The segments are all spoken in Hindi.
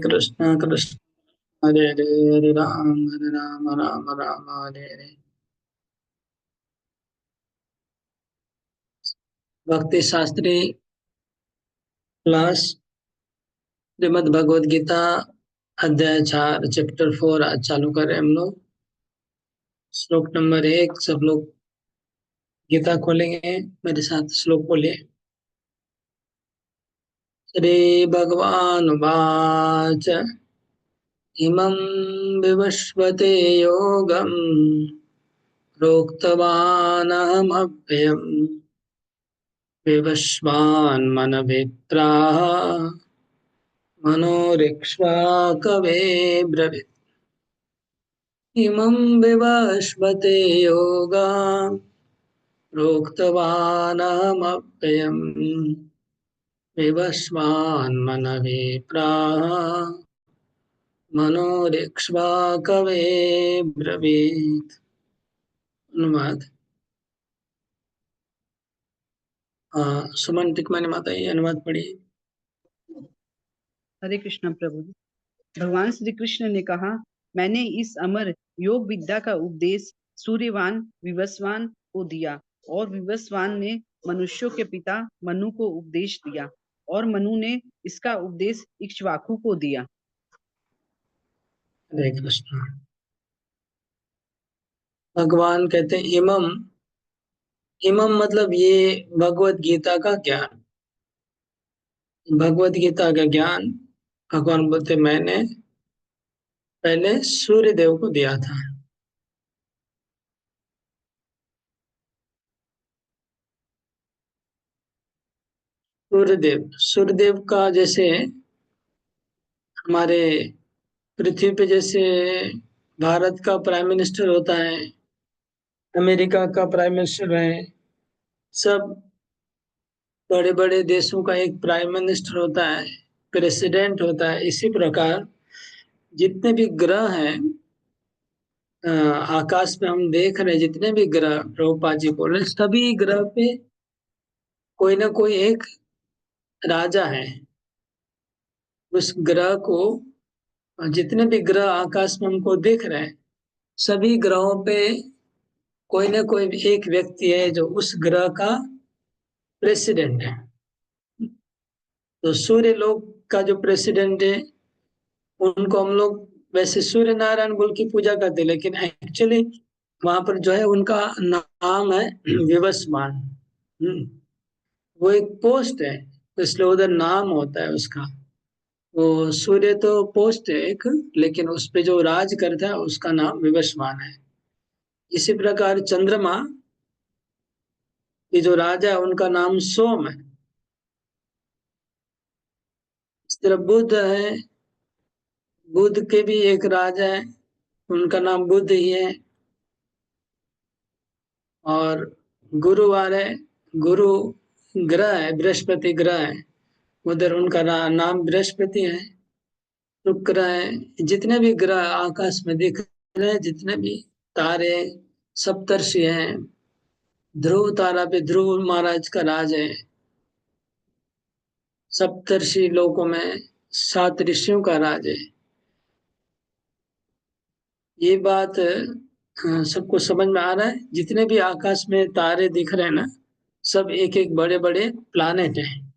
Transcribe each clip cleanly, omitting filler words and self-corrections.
कृष्ण कृष्ण हरे हरे हरे राम राम राम हरे हरे। भक्ति शास्त्री क्लास श्रीमद् भगवद गीता अध्याय 4 चैप्टर 4 आज चालू करें हम लोग। श्लोक नंबर 1 सब लोग गीता खोलेंगे, मेरे साथ श्लोक बोलिए। श्री भगवान वाच इमं विवस्वते योगं प्रोक्तवानहमव्ययम् विवस्वान्मनवेत्राः मनोरिक्ष्वा कवे ब्रवीत्। इमं विवस्वते योगा प्रोक्तवानहमव्ययम् विवस्वान्मनवे प्राह मनोरिक्ष्वा कवे ब्रवीत्। अनुवाद। सुमन टिकमानी माता ये अनुवाद पढ़िए। हरे कृष्ण प्रभु जी। भगवान श्री कृष्ण ने कहा, मैंने इस अमर योग विद्या का उपदेश सूर्यवान विवस्वान को दिया और विवस्वान ने मनुष्यों के पिता मनु को उपदेश दिया और मनु ने इसका उपदेश इक्ष्वाकु को दिया। हरे कृष्ण। भगवान कहते हैं इमम इमम मतलब ये भगवत गीता का ज्ञान। भगवत गीता का ज्ञान भगवान बोलते मैंने पहले सूर्य देव को दिया था। सूर्यदेव का जैसे हमारे पृथ्वी पे जैसे भारत का प्राइम मिनिस्टर होता है, अमेरिका का प्राइम मिनिस्टर है, सब बड़े बड़े देशों का एक प्राइम मिनिस्टर होता है, प्रेसिडेंट होता है। इसी प्रकार जितने भी ग्रह हैं आकाश में हम देख रहे हैं, जितने भी ग्रह प्रभुपाद जी बोल रहे हैं, सभी ग्रह पे कोई ना कोई एक राजा है। उस ग्रह को जितने भी ग्रह आकाश में हमको दिख रहे हैं, सभी ग्रहों पे कोई ना कोई एक व्यक्ति है जो उस ग्रह का प्रेसिडेंट है। तो सूर्य लोक का जो प्रेसिडेंट है उनको हम लोग वैसे सूर्य नारायण बोल की पूजा करते हैं, लेकिन एक्चुअली वहां पर जो है उनका नाम है विवस्वान। वो एक पोस्ट है, इसलिए उधर नाम होता है उसका। वो सूर्य तो पोस्ट है एक, लेकिन उस पे जो राज करता है उसका नाम विवस्वान है। इसी प्रकार चंद्रमा ये जो राजा है उनका नाम सोम है। इस तरह बुध है, बुध के भी एक राजा है, उनका नाम बुध ही है। और गुरुवार है, गुरु ग्रह है, बृहस्पति ग्रह है, उधर उनका नाम बृहस्पति है। शुक्र है, जितने भी ग्रह आकाश में दिख रहे हैं, जितने भी तारे सप्तर्षि हैं, ध्रुव तारा पे ध्रुव महाराज का राज है। सप्तर्षि लोकों में 7 ऋषियों का राज है। ये बात सबको समझ में आ रहा है। जितने भी आकाश में तारे दिख रहे हैं ना, सब एक एक बड़े बड़े प्लानेट हैं।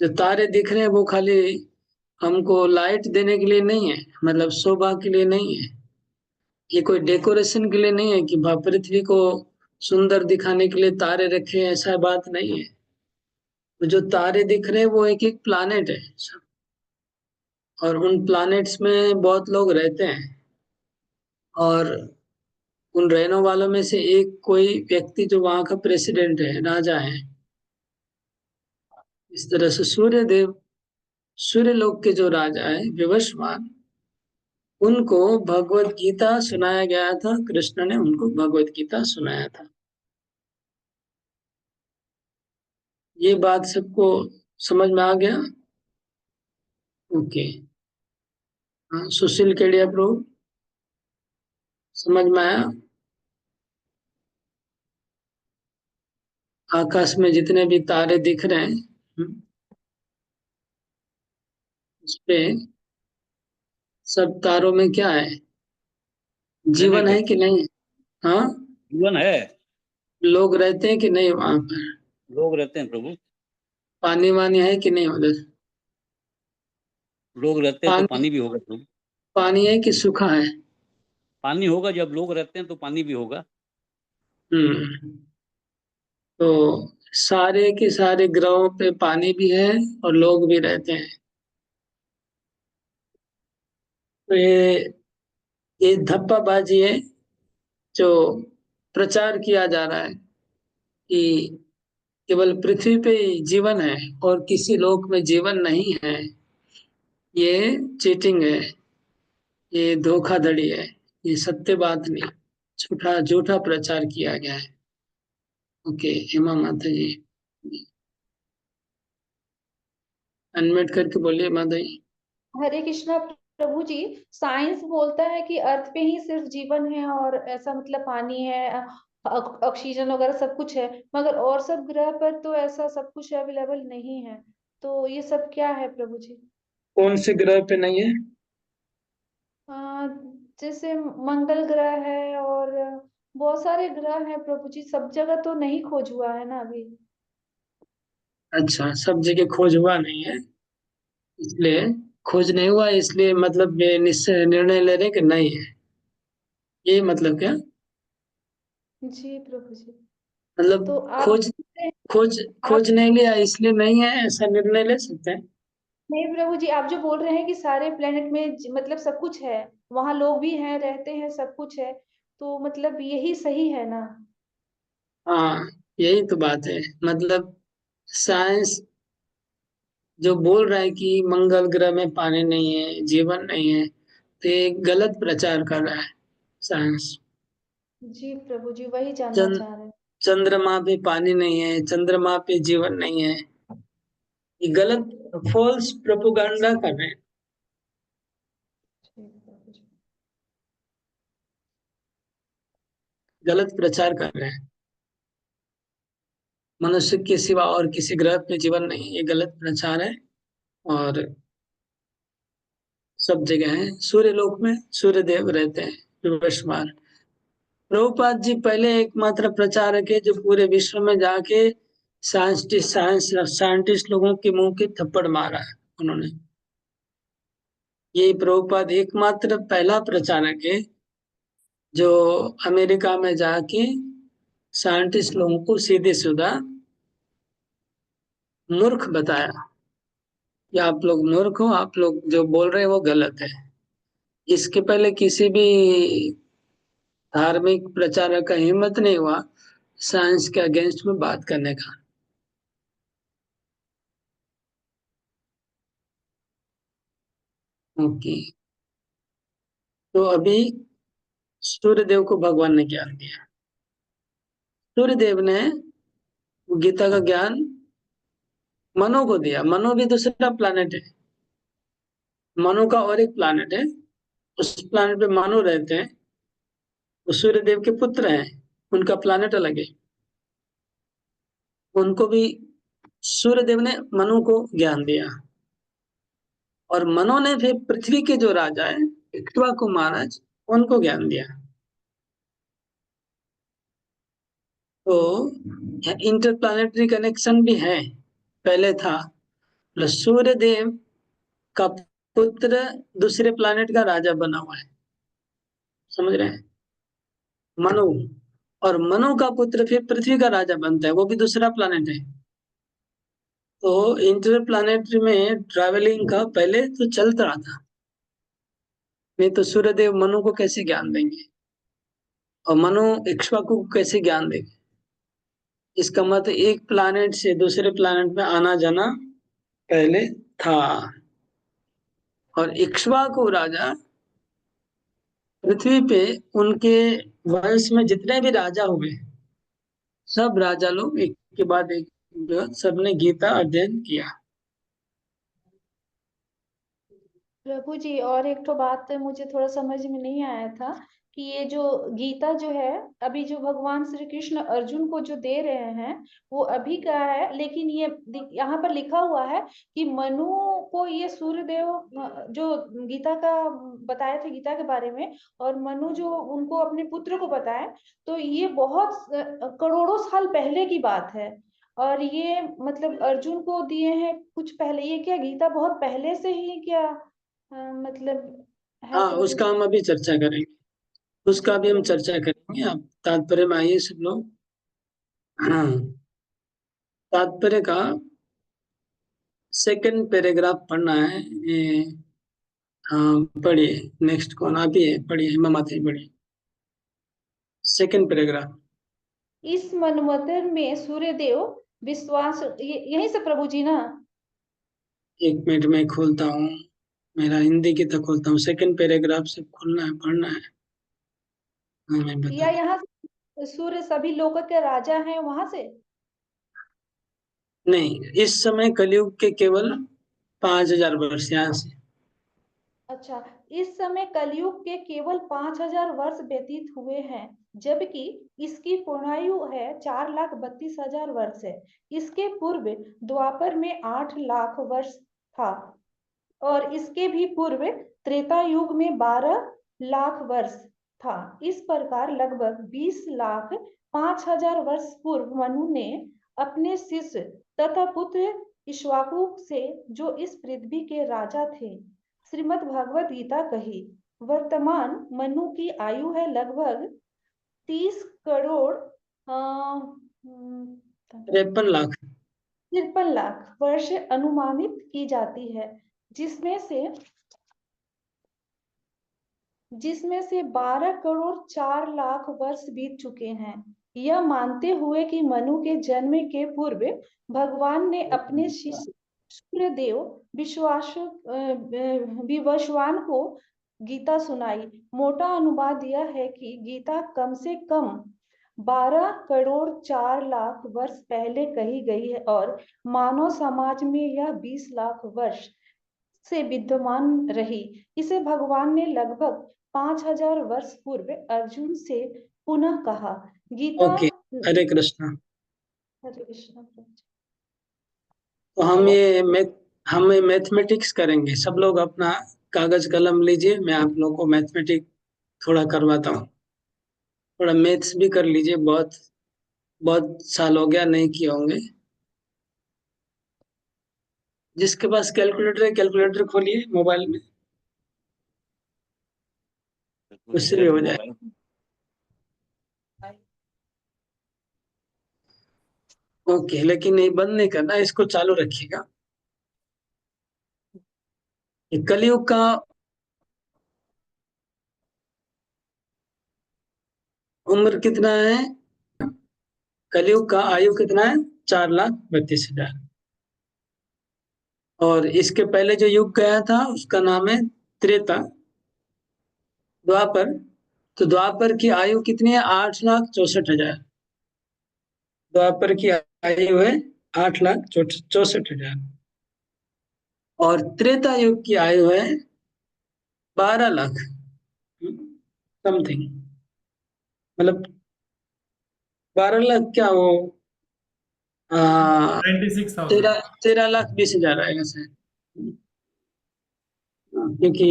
जो तारे दिख रहे हैं वो खाली हमको लाइट देने के लिए नहीं है, मतलब शोभा के लिए नहीं है। ये कोई डेकोरेशन के लिए नहीं है कि पृथ्वी को सुंदर दिखाने के लिए तारे रखे हैं, ऐसा बात नहीं है। तो जो तारे दिख रहे हैं वो एक एक प्लानेट है सब। और उन प्लानेट्स में बहुत लोग रहते हैं, और उन रहने वालों में से एक कोई व्यक्ति जो वहां का प्रेसिडेंट है, राजा है। इस तरह से सूर्य लोक के जो राजा है विवस्वान, उनको भगवत गीता सुनाया गया था। कृष्ण ने उनको भगवत गीता सुनाया था। ये बात सबको समझ में आ गया? ओके। हाँ, सुशील केडिया प्रभु, समझ में आया? आकाश में जितने भी तारे दिख रहे हैं, उस पे सब तारों में क्या है, जीवन प्लेनेट है, है कि नहीं? हाँ, जीवन है। लोग रहते हैं कि नहीं वहां पर? लोग रहते हैं प्रभु। पानी वानी है कि नहीं उधर? लोग रहते हैं तो पानी, पानी भी होगा प्रभु। पानी है कि सूखा है? पानी होगा, जब लोग रहते हैं तो पानी भी होगा। हम्म। तो सारे के सारे ग्रहों पे पानी भी है और लोग भी रहते हैं। तो ये धप्पाबाजी है जो प्रचार किया जा रहा है कि केवल पृथ्वी पे ही जीवन है और किसी लोक में जीवन नहीं है। ये चीटिंग है, ये धोखाधड़ी है, ये सत्य बात नहीं, झूठा झूठा प्रचार किया गया है। ओके, हेमा माता जी अनम्यूट करके बोलिए माता जी। हरे कृष्णा प्रभु जी। साइंस बोलता है कि अर्थ पे ही सिर्फ जीवन है और ऐसा मतलब पानी है, ऑक्सीजन वगैरह सब कुछ है, मगर और सब ग्रह पर तो ऐसा सब कुछ अवेलेबल नहीं है। तो ये सब क्या है प्रभु जी? कौन से ग्रह पे नहीं है? अ, जैसे मंगल ग्रह है और बहुत सारे ग्रह हैं प्रभु जी, सब जगह तो नहीं खोज हुआ है ना अभी। अच्छा, सब जगह खोज हुआ नहीं है, इसलिए खोज नहीं हुआ, इसलिए मतलब ये निश्चय निर्णय ले रहे हैं कि नहीं है, ये मतलब क्या? जी प्रभु जी। मतलब तो आप खोज खोज आप खोज नहीं लिया इसलिए नहीं है, ऐसा निर्णय ले सकते हैं? नहीं प्रभु जी, आप जो बोल रहे हैं कि सारे प्लेनेट में मतलब सब कुछ है, वहां लोग भी हैं, रहते हैं, सब कुछ है, तो मतलब यही सही है ना? हाँ, यही तो बात है। मतलब साइंस जो बोल रहा है कि मंगल ग्रह में पानी नहीं है, जीवन नहीं है, तो ये गलत प्रचार कर रहा है साइंस। जी प्रभु जी, वही जानना चंद चाह रहे हैं। चंद्रमा पे पानी नहीं है, चंद्रमा पे जीवन नहीं है, ये गलत फॉल्स प्रोपोगंडा कर रहे हैं, जी प्रभु जी। गलत प्रचार कर रहे हैं। मनुष्य के सिवा और किसी ग्रह पे जीवन नहीं, ये गलत प्रचार है। और सब जगह है, सूर्य लोक में सूर्य देव रहते हैं विवस्वान। प्रभुपाद जी पहले एकमात्र प्रचारक है जो पूरे विश्व में जाके साइंटिस्ट लोगों के मुंह के थप्पड़ मारा है उन्होंने। ये प्रभुपाद एकमात्र पहला प्रचारक है जो अमेरिका में जाके साइंटिस्ट लोगों को सीधे सीधा मूर्ख बताया कि आप लोग मूर्ख हो, आप लोग जो बोल रहे हैं वो गलत है। इसके पहले किसी भी धार्मिक प्रचारक का हिम्मत नहीं हुआ साइंस के अगेंस्ट में बात करने का। ओके, तो अभी सूर्य देव को भगवान ने ज्ञान दिया। सूर्य देव ने गीता का ज्ञान मनु को दिया। मनु भी दूसरा प्लानिट है, मनु का और एक प्लानिट है, उस प्लानिट पे मनु रहते हैं, वो सूर्य देव के पुत्र हैं, उनका प्लानिट अलग है। उनको भी सूर्य देव ने मनु को ज्ञान दिया। और मनु ने फिर पृथ्वी के जो राजा है इक्ष्वाकु महाराज, उनको ज्ञान दिया। तो इंटर प्लानिटरी कनेक्शन भी है, पहले था। प्लस सूर्य देव का पुत्र दूसरे प्लानिट का राजा बना हुआ है, समझ रहे हैं, मनु। और मनु का पुत्र फिर पृथ्वी का राजा बनता है, वो भी दूसरा प्लानिट है। तो इंटर प्लानिटरी में ट्रैवलिंग का पहले तो चलता रहा था, नहीं तो सूर्यदेव मनु को कैसे ज्ञान देंगे, और मनु इक्ष्वाकु को कैसे ज्ञान देंगे? इसका मतलब एक प्लानिट से दूसरे प्लानिट में आना जाना पहले था। और इक्ष्वाकु राजा पृथ्वी पे, उनके वंश में जितने भी राजा हुए, सब राजा लोग एक के बाद एक जो सबने गीता अध्ययन किया। प्रभु जी, और एक तो बात मुझे थोड़ा समझ में नहीं आया था कि ये जो गीता जो है, अभी जो भगवान श्री कृष्ण अर्जुन को जो दे रहे हैं, वो अभी का है, लेकिन ये यहाँ पर लिखा हुआ है कि मनु को ये सूर्यदेव जो गीता का बताया था, गीता के बारे में, और मनु जो उनको अपने पुत्र को बताया, तो ये बहुत करोड़ों साल पहले की बात है। और ये मतलब अर्जुन को दिए हैं कुछ पहले। ये क्या गीता बहुत पहले से ही क्या मतलब है हाँ, प्रभु उसका जी? हम अभी चर्चा करेंगे, उसका ठीक भी हम है। चर्चा करेंगे। आप तात्पर्य में आइए सब लोग। हाँ, तात्पर्य का सेकंड पैराग्राफ पढ़ना है ये। हाँ, पढ़िए। नेक्स्ट कौन? आप ही है, पढ़िए। हेमा माता पढ़िए सेकंड पैराग्राफ। इस मनवंतर में सूर्यदेव विश्वास, यहीं से प्रभु जी ना? एक मिनट में खोलता हूँ, मेरा हिंदी की तो खोलता हूँ। सेकंड पैराग्राफ से खोलना है, पढ़ना है। हाँ, मैं बता। या यहाँ से सूर्य सभी लोगों के राजा हैं वहां से? नहीं, इस समय कलयुग के केवल 5,000 वर्ष यहाँ से। अच्छा, इस समय कलयुग के केवल 5,000 वर्ष व्यतीत हुए हैं, जबकि इसकी पूर्णायु है 4,32,000 वर्ष है। इसके पूर्व द्वापर में 8 लाख वर्ष था, और इसके भी पूर्व त्रेता युग में 12 लाख वर्ष था। इस प्रकार लगभग 20,05,000 वर्ष पूर्व मनु ने अपने शिष्य तथा पुत्र इक्ष्वाकु से, जो इस पृथ्वी के राजा थे, श्रीमद् भगवत गीता कही। वर्तमान मनु की आयु है लगभग 30 करोड़ 53 लाख। 53 लाख वर्ष अनुमानित की जाती है, जिसमें से 12 करोड़ 4 लाख वर्ष बीत चुके हैं। यह मानते हुए कि मनु के जन्म के पूर्व भगवान ने अपने शिष्य सूर्यदेव विवस्वान को गीता सुनाई। मोटा अनुवाद यह है कि गीता कम से कम 12 करोड़ 4 लाख वर्ष पहले कही गई है, और मानव समाज में यह 20 लाख वर्ष से विद्यमान रही। इसे भगवान ने लगभग 5,000 वर्ष पूर्व अर्जुन से पुनः कहा। गीता। ओके, हरे कृष्णा। हरे कृष्ण। तो हम ये मैथमेटिक्स करेंगे। सब लोग अपना कागज कलम लीजिए, मैं आप लोग को मैथमेटिक्स थोड़ा करवाता हूँ। थोड़ा मैथ्स भी कर लीजिए, बहुत बहुत साल हो गया नहीं किए होंगे। जिसके पास कैलकुलेटर है, कैलकुलेटर खोलिए मोबाइल में, उससे भी हो जाए। ओके, लेकिन ये बंद नहीं करना, इसको चालू रखिएगा। ये कलयुग का उम्र कितना है? कलयुग का आयु कितना है? 4,32,000। और इसके पहले जो युग गया था उसका नाम है त्रेता, द्वापर। तो द्वापर की आयु कितनी है? 8,64,000। द्वापर की आयु है 8,64,000। और त्रेता युग की आयु है 12 लाख समथिंग। मतलब 12 लाख क्या वो, 96,000। 13,20,000 आएगा शायद। क्योंकि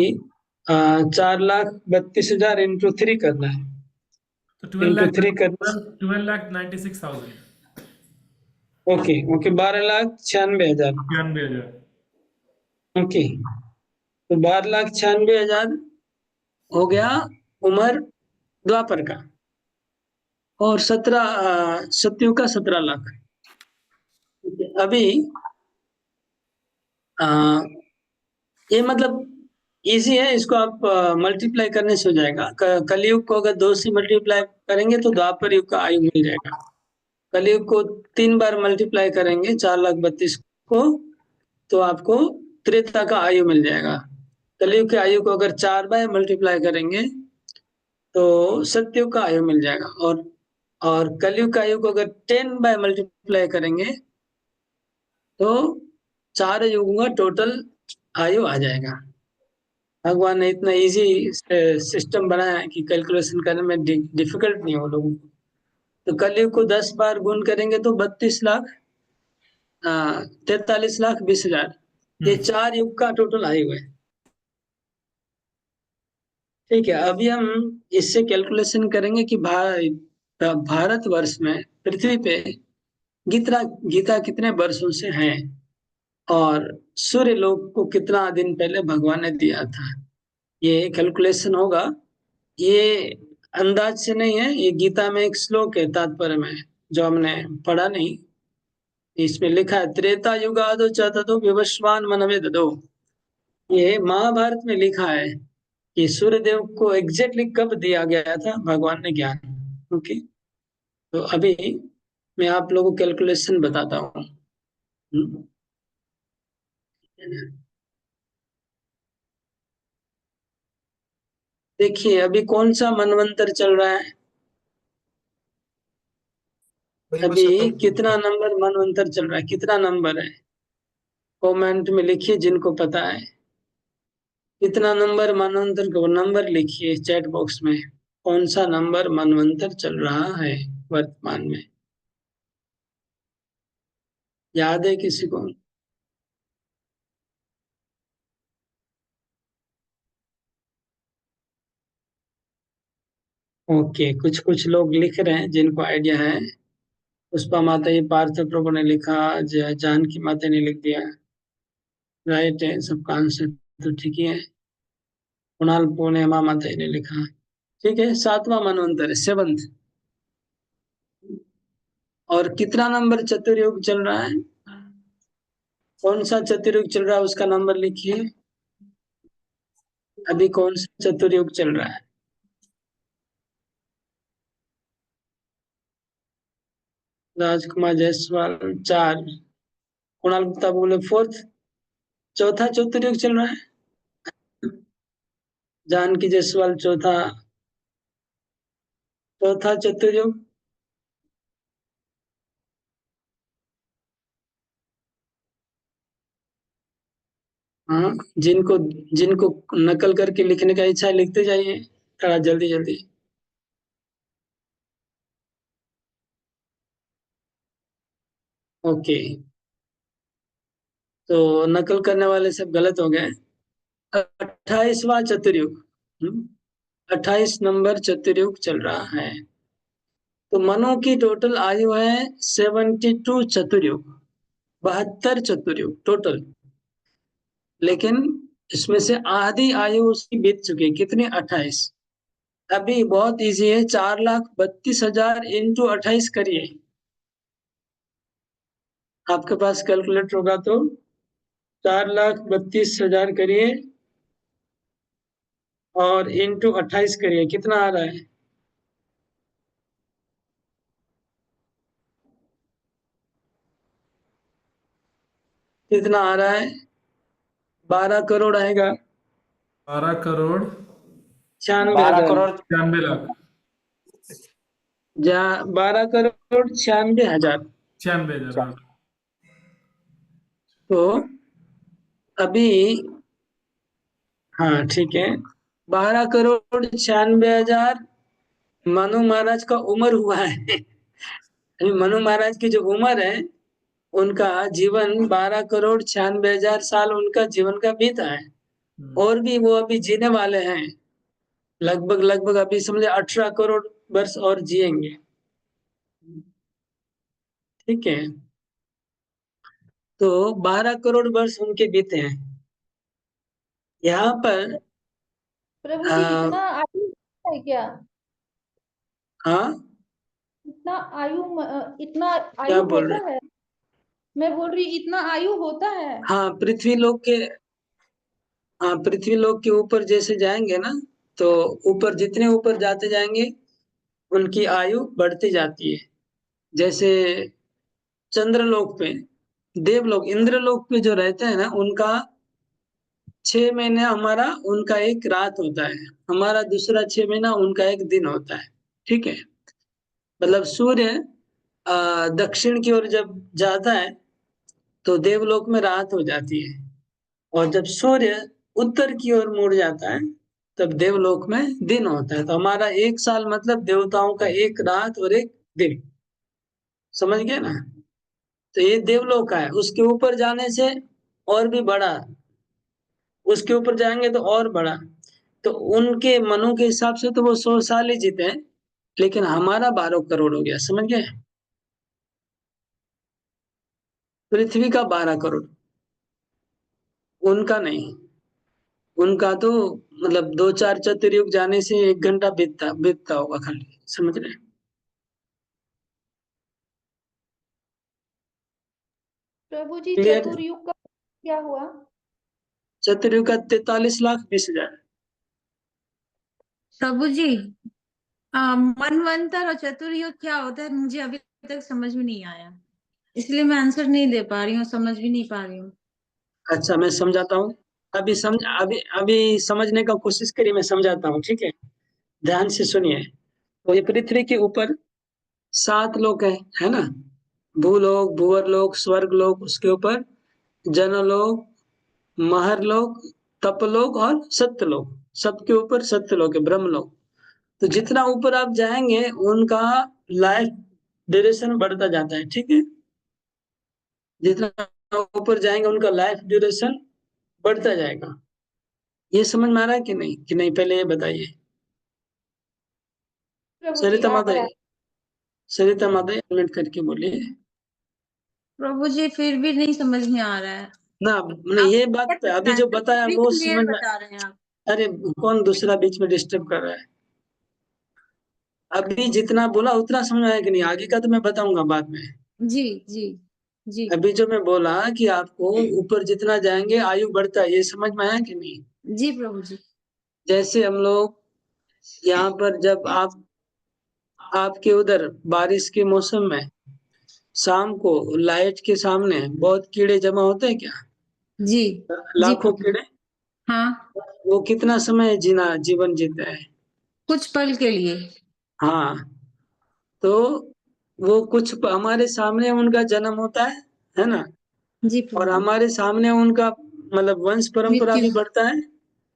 4,32,000 इंटू 3 करना है। तो 12 इंटू लाख 3 करने 12,96,000। Okay okay, 12,96,000। 92,000। ओके, तो 12,96,000 हो गया उम्र द्वापर का। और 17 सतयुग का 17 लाख। अभी आ, ये मतलब इजी है, इसको आप मल्टीप्लाई करने से हो जाएगा। कलयुग को अगर 2 से मल्टीप्लाई करेंगे तो द्वापर युग का आयु मिल जाएगा। कलयुग को 3 बार मल्टीप्लाई करेंगे, 4,32,000 को, तो आपको त्रेता का आयु मिल जाएगा। कलयुग के आयु को अगर 4 बार मल्टीप्लाई करेंगे तो सतयुग का आयु मिल जाएगा। और कलयुग का आयु को अगर 10 बार मल्टीप्लाई करेंगे तो 4 युगों का टोटल आयु आ जाएगा। भगवान ने इतना इजी सिस्टम बनाया है कि कैलकुलेशन करने में डिफिकल्ट नहीं हो लोगों को। तो कलयुग को 10 बार गुण करेंगे तो 32 लाख 43,20,000। ये 4 युग का टोटल आयु है। ठीक है, अभी हम इससे कैलकुलेशन करेंगे कि भारतवर्ष में, पृथ्वी पे गीता गीता कितने वर्षों से है, और सूर्य लोक को कितना दिन पहले भगवान ने दिया था। ये कैलकुलेशन होगा। ये अंदाज से नहीं है, ये गीता में एक श्लोक है तात्पर्य में, जो हमने पढ़ा नहीं। इसमें लिखा है त्रेता युगादो चततो विवस्वान मनवे ददो। ये महाभारत में लिखा है कि सूर्यदेव को एग्जैक्टली कब दिया गया था भगवान ने ज्ञान। ओके, तो अभी मैं आप लोगों को कैलकुलेशन बताता हूँ। देखिए अभी कौन सा मनवंतर चल रहा है, अभी कितना नंबर मनवंतर चल रहा है, कितना नंबर है, कमेंट में लिखिए जिनको पता है। कितना नंबर मनवंतर को नंबर लिखिए चैट बॉक्स में, कौन सा नंबर मनवंतर चल रहा है वर्तमान में, याद है किसी को? ओके, कुछ कुछ लोग लिख रहे हैं जिनको आइडिया है। पुष्पा माता जी, पार्थ प्रभु ने लिखा, जानकी माता ने लिख दिया। राइट है, सबका आंसर तो ठीक ही है। कुणाल पूर्णिमा माता जी ने लिखा। ठीक है, 7वां मनवंतर है, 7th। और कितना नंबर चतुर्युग चल रहा है, कौन सा चतुर्युग चल रहा है उसका नंबर लिखिए। अभी कौन सा चतुर्युग चल रहा है? राजकुमार जायसवाल 4, कुणाल गुप्ता बोले 4th, चौथा चतुर्युग चल रहा है। जानकी जायसवाल चौथा चतुर्युग। हाँ, जिनको जिनको नकल करके लिखने का इच्छा है लिखते जाइए थोड़ा जल्दी जल्दी। ओके, तो नकल करने वाले सब गलत हो गए। 28वां चतुर्युग, 28 नंबर चतुर्युग चल रहा है। तो मनु की टोटल आयु है 72 चतुर्युग, 72 चतुर्युग टोटल। लेकिन इसमें से आधी आयु उसकी बीत चुकी है, कितनी? 28। अभी बहुत इजी है, 4,32,000 इंटू 28 करिए। आपके पास कैलकुलेटर होगा तो 4,32,000 करिए और इंटू 28 करिए, कितना आ रहा है? कितना आ रहा है? 12 करोड़ आएगा। 12 करोड़ 96,000। 96 लाख। 12 करोड़ 96,000। 96 हजार, हाँ। तो अभी, हाँ ठीक है, 12,96,000 मनु महाराज का उम्र हुआ है। अभी मनु महाराज की जो उम्र है, उनका जीवन 12,96,000 साल उनका जीवन का बीता है। और भी वो अभी जीने वाले हैं, लगभग लगभग अभी समझे 18 करोड़ वर्ष और जिएंगे। ठीक है, तो 12 करोड़ वर्ष उनके बीते हैं। यहाँ पर प्रभु जी आ, इतना आयु है क्या? हाँ, इतना आयु इतना क्या आयु बोल होता रहे? है? मैं बोल रही इतना आयु होता है? हाँ, पृथ्वी लोक के, हाँ पृथ्वी लोक के ऊपर जैसे जाएंगे ना, तो ऊपर जितने ऊपर जाते जाएंगे उनकी आयु बढ़ती जाती है। जैसे चंद्रलोक पे, देवलोक, इंद्रलोक पे जो रहते हैं ना, उनका 6 महीने हमारा उनका एक रात होता है, हमारा दूसरा 6 महीना उनका एक दिन होता है। ठीक है, मतलब सूर्य दक्षिण की ओर जब जाता है तो देवलोक में रात हो जाती है, और जब सूर्य उत्तर की ओर मुड़ जाता है तब देवलोक में दिन होता है। तो हमारा एक साल मतलब देवताओं का एक रात और एक दिन, समझ गए ना? तो ये देवलोक का है। उसके ऊपर जाने से और भी बड़ा, उसके ऊपर जाएंगे तो और बड़ा। तो उनके मनु के हिसाब से तो वो 100 साल ही जीते हैं, लेकिन हमारा 12 करोड़ हो गया, समझ गए? पृथ्वी का 12 करोड़, उनका नहीं। उनका तो मतलब 2-4 चतुर्युग जाने से 1 घंटा बीतता बीतता होगा खाली, समझ रहे हैं? प्रभु जी क्लियर? चतुर्युग का क्या हुआ? चतुर्युग का 43,20,000। प्रभु जी मनवंतर और चतुर्युग क्या होता है, मुझे अभी तक समझ में नहीं आया, इसलिए मैं आंसर नहीं दे पा रही हूँ, समझ भी नहीं पा रही हूँ। अच्छा, मैं समझाता हूँ। अभी अभी समझने का कोशिश करिए, मैं समझाता हूँ, ठीक है? ध्यान से सुनिए। तो ये पृथ्वी के ऊपर 7 लोक है ना? भूलोक, भूवरलोक, स्वर्गलोक, उसके ऊपर जनलोक, महरलोक, तपलोक और सत्यलोक। सबके ऊपर सत्यलोक है, ब्रह्मलोक। तो जितना ऊपर आप जाएंगे उनका लाइफ ड्यूरेशन बढ़ता जाता है, ठीक है? जितना ऊपर जाएंगे उनका लाइफ ड्यूरेशन बढ़ता जाएगा। ये समझ में आ रहा है कि नहीं, पहले ये बताइए। प्रभु जी सरिता आ माता, रहा है। सरिता माता अनम्यूट करके बोलिए प्रभु जी फिर भी नहीं समझ में आ रहा है। ना। नहीं, आप ये क्लियर बात अभी बताएं, जो बिल्कुल बताया भी वो क्लियर समझ में। बता रहे हैं आप। अरे, कौन दूसरा बीच में डिस्टर्ब कर रहा है? अभी जितना बोला उतना समझ में आया कि नहीं? आगे का तो मैं बताऊंगा बाद में। जी जी जी अभी जो मैं बोला कि आपको ऊपर जितना जाएंगे आयु बढ़ता है, ये समझ में आया कि नहीं? जी प्रभु जी। जैसे हम लोग यहाँ पर जब आपके उधर बारिश के मौसम में शाम को लाइट के सामने बहुत कीड़े जमा होते हैं क्या? जी जी लाखों प्रभु। कीड़े। हाँ, वो कितना समय जीवन जीते हैं? कुछ पल के लिए। हाँ। तो वो हमारे सामने उनका जन्म होता है ना? जी और प्रभु। हमारे सामने उनका मतलब वंश परंपरा मृत्यु। भी बढ़ता है।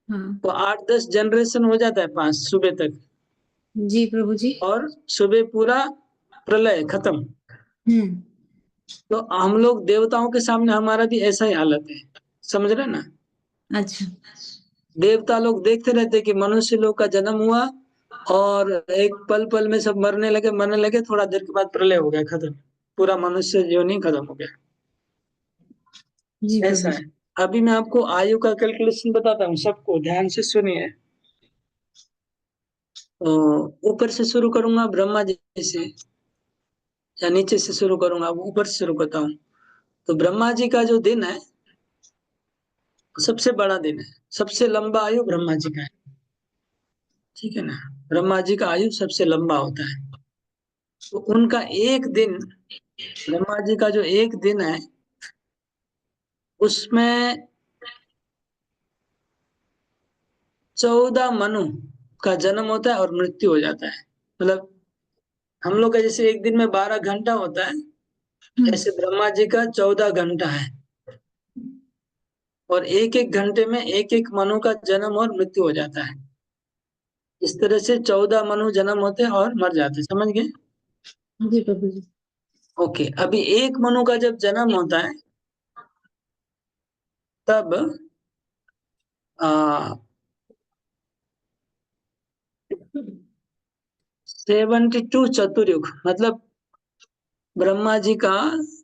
हाँ। तो 8-10 जनरेशन हो जाता है, 5 सुबह तक। जी प्रभु जी। और सुबह पूरा प्रलय खत्म। हम्म। तो हम लोग देवताओं के सामने हमारा भी ऐसा ही हालत है, समझ रहे ना? अच्छा। देवता लोग देखते रहते कि मनुष्य लोग का जन्म हुआ और एक पल पल में सब मरने लगे, थोड़ा देर के बाद प्रलय हो गया, खत्म। पूरा मनुष्य जीवन ही खत्म हो गया। जी ऐसा प्रभु है। जी। अभी मैं आपको आयु का कैलकुलेशन बताता हूँ, सबको ध्यान से सुनिए। तो ऊपर से शुरू करूंगा, ब्रह्मा जी से, या नीचे से शुरू करूंगा? ऊपर से शुरू करता हूँ। तो ब्रह्मा जी का जो दिन है सबसे बड़ा दिन है, सबसे लंबा आयु ब्रह्मा जी का है, ठीक है ना? ब्रह्मा जी का आयु सबसे लंबा होता है। तो उनका एक दिन, ब्रह्मा जी का जो एक दिन है उसमें 14 मनु का जन्म होता है और मृत्यु हो जाता है। मतलब हम लोग का जैसे एक दिन में 12 घंटा होता है, हम्म। ऐसे ब्रह्मा जी का 14 घंटा है। और एक एक घंटे में एक एक मनु का जन्म और मृत्यु हो जाता है। इस तरह से 14 मनु जन्म होते हैं और मर जाते हैं, समझ गए? जी प्रभु जी। ओके, अभी एक मनु का जब जन्म होता है तब आ, 72 चतुर्युग, मतलब ब्रह्मा जी का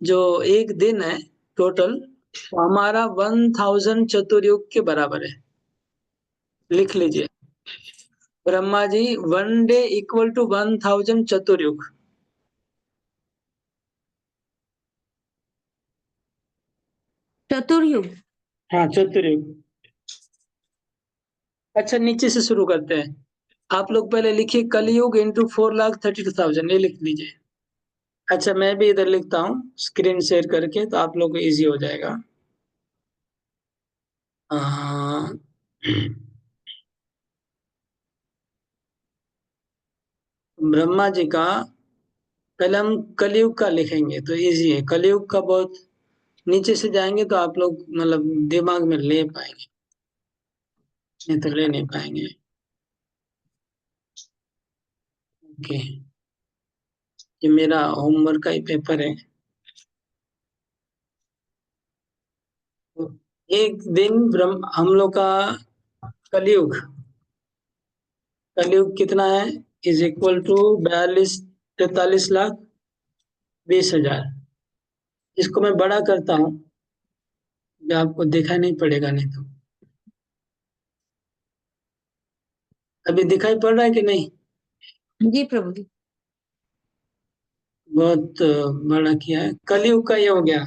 जो एक दिन है टोटल, वो हमारा 1000 चतुर्युग के बराबर है। लिख लीजिए, Brahma ji 1 day equal to 1000 चतुर्युग। चतुर्युग। हाँ, चतुर्युग। अच्छा, नीचे से शुरू करते हैं। आप लोग पहले लिखिए कलयुग इंटू 4,32,000, ये लिख लीजिए। अच्छा, मैं भी इधर लिखता हूँ स्क्रीन शेयर करके, तो आप लोग को इजी हो जाएगा। आ, ब्रह्मा जी का पहले हम कलयुग का लिखेंगे तो इजी है। कलयुग का बहुत नीचे से जाएंगे तो आप लोग मतलब दिमाग में ले पाएंगे, नहीं तो ले नहीं पाएंगे। ओके, ये मेरा होमवर्क का ही पेपर है। तो एक दिन ब्रह्म हम लोग का कलयुग कलयुग कितना है इज इक्वल टू 43 लाख 20 हजार। इसको मैं बड़ा करता हूँ, ये आपको दिखाई नहीं पड़ेगा नहीं तो। अभी दिखाई पड़ रहा है कि नहीं? जी प्रभु जी। बहुत बड़ा किया है। कलयुग का ये हो गया।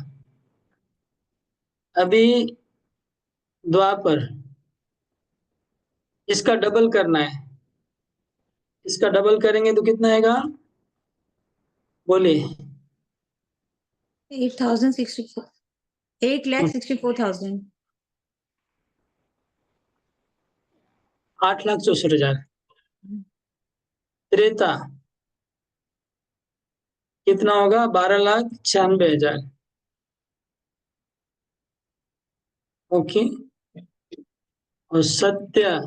अभी द्वापर, इसका डबल करना है। इसका डबल करेंगे तो कितना आएगा बोलिए? 8,064 8,64,000। 8,64,000। त्रेता कितना होगा? 12,96,000। ओके। और सत्य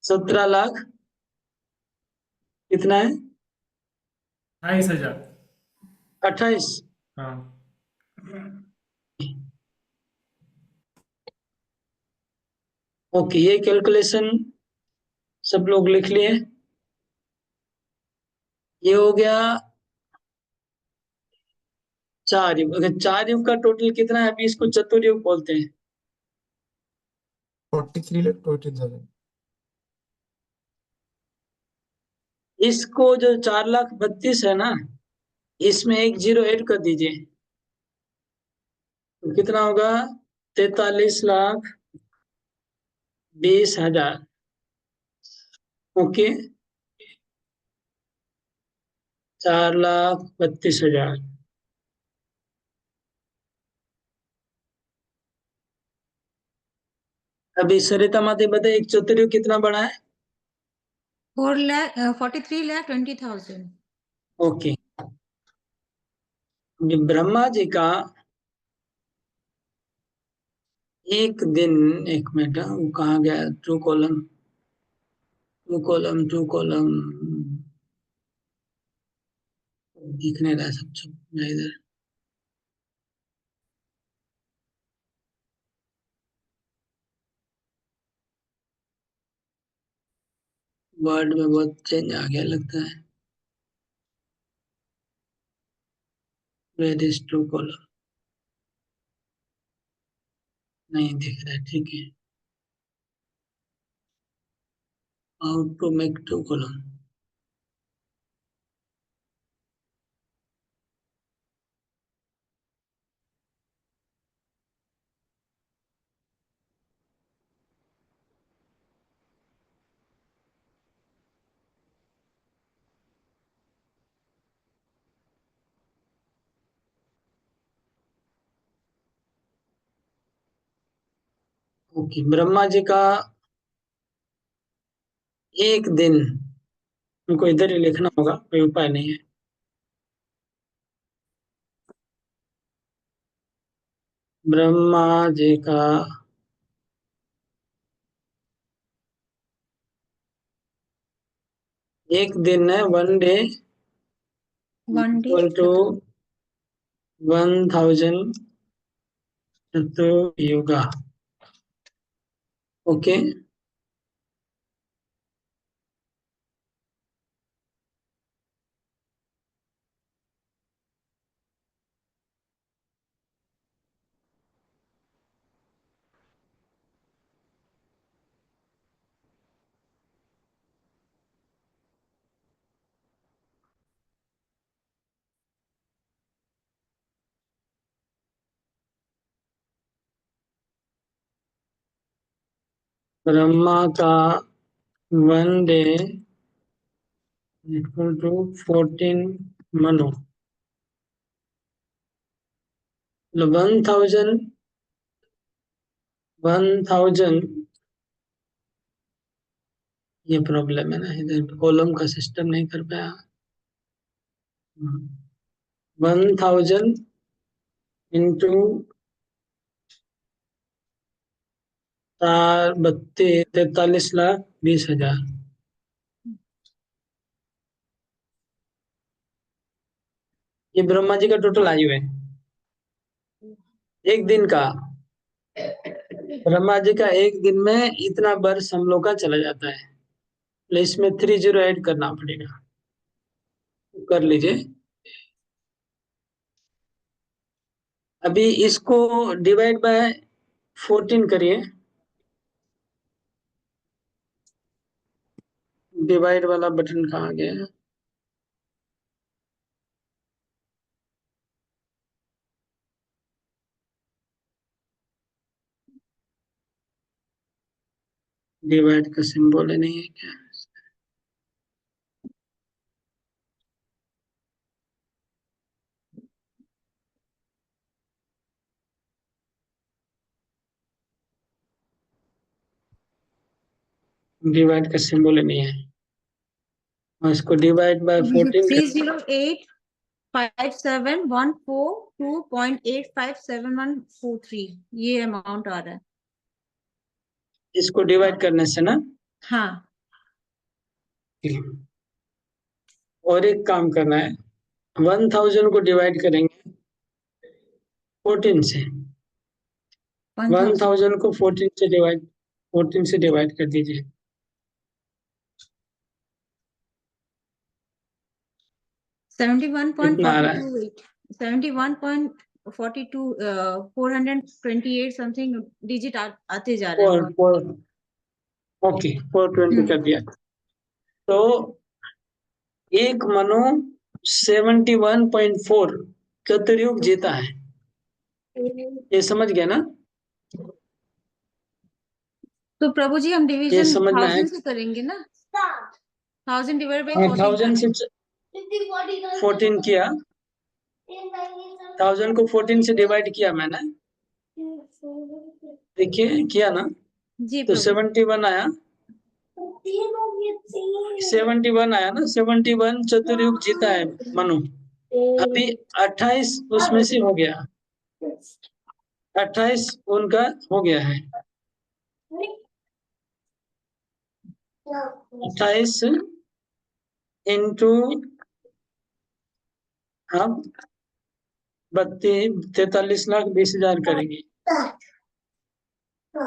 17 लाख कितना है? 28,000। 28। हाँ। ओके, ये कैलकुलेशन सब लोग लिख लिए। ये हो गया 4 युग। अगर 4 युग का टोटल कितना है? अभी इसको चतुर्युग बोलते हैं। 43,14,000। इसको जो 4,32,000 है ना, इसमें एक जीरो ऐड कर दीजिए तो कितना होगा? 43,20,000। ओके, 4,32,000। अभी सरिता माते बताइए, एक चतुर्युग कितना बड़ा है? 43,20,000। ओके। अभी ब्रह्मा जी का एक दिन, एक मिनट, वो कहाँ गया? True column, true column, true column दिख नहीं रहा सब सब मैं इधर। वर्ड में बहुत चेंज आ गया लगता है। Where is true column? नहीं दिख रहा है, ठीक है। How to make true column? Okay, Brahma ji का एक दिन, उनको इधर ही लिखना होगा, कोई उपाय नहीं है। ब्रह्मा जी का एक दिन है, 1 day one day equal to 1,000 चतुर्युगा। ओके। ब्रह्मा का 1 डे इक्वल टू 14 मनु, मतलब 1,000। ये प्रॉब्लम है ना, इधर कॉलम का सिस्टम नहीं कर पाया। 1,000 इंटू 43,20,000। ये ब्रह्मा जी का टोटल आयु है। एक दिन का, ब्रह्मा जी का एक दिन में इतना वर्ष हम लोग का चला जाता है। तो इसमें 30 ऐड करना पड़ेगा, कर लीजिए। अभी इसको डिवाइड बाय 14 करिए। डिवाइड वाला बटन कहाँ गया है? डिवाइड का सिंबल ही नहीं है क्या? डिवाइड का सिंबल ही नहीं है। और इसको डिवाइड बाय 14 थ्री कर, जीरो एट 5714.857143 ये अमाउंट आ रहा है। इसको डिवाइड करने से ना। हाँ, और एक काम करना है, 1000 को डिवाइड करेंगे 14 से। 1000 1000 को 14 से डिवाइड कर दीजिए। कितना आ रहा है? 71.42 428 समथिंग डिजिट आते जा रहे हैं और 4 ओके 420 कर दिया। तो एक मनु 71.4 चतुर्युग जीता है। ये समझ गया ना? तो प्रभु जी हम ये डिवीजन समझ में आया? 1000 से करेंगे ना? 1000 डिवाइड बाय 14 1000 से 14 किया, 1000 को 14 से डिवाइड किया मैंने, देखिए किया ना? जी तो प्रभु। 71 आया, 71 आया ना? 71 चतुर्युग जीता है मनु। अभी 28 उसमें से हो गया, 28 उनका हो गया है। 28 इंटू आप 43,20,20,000 करेंगे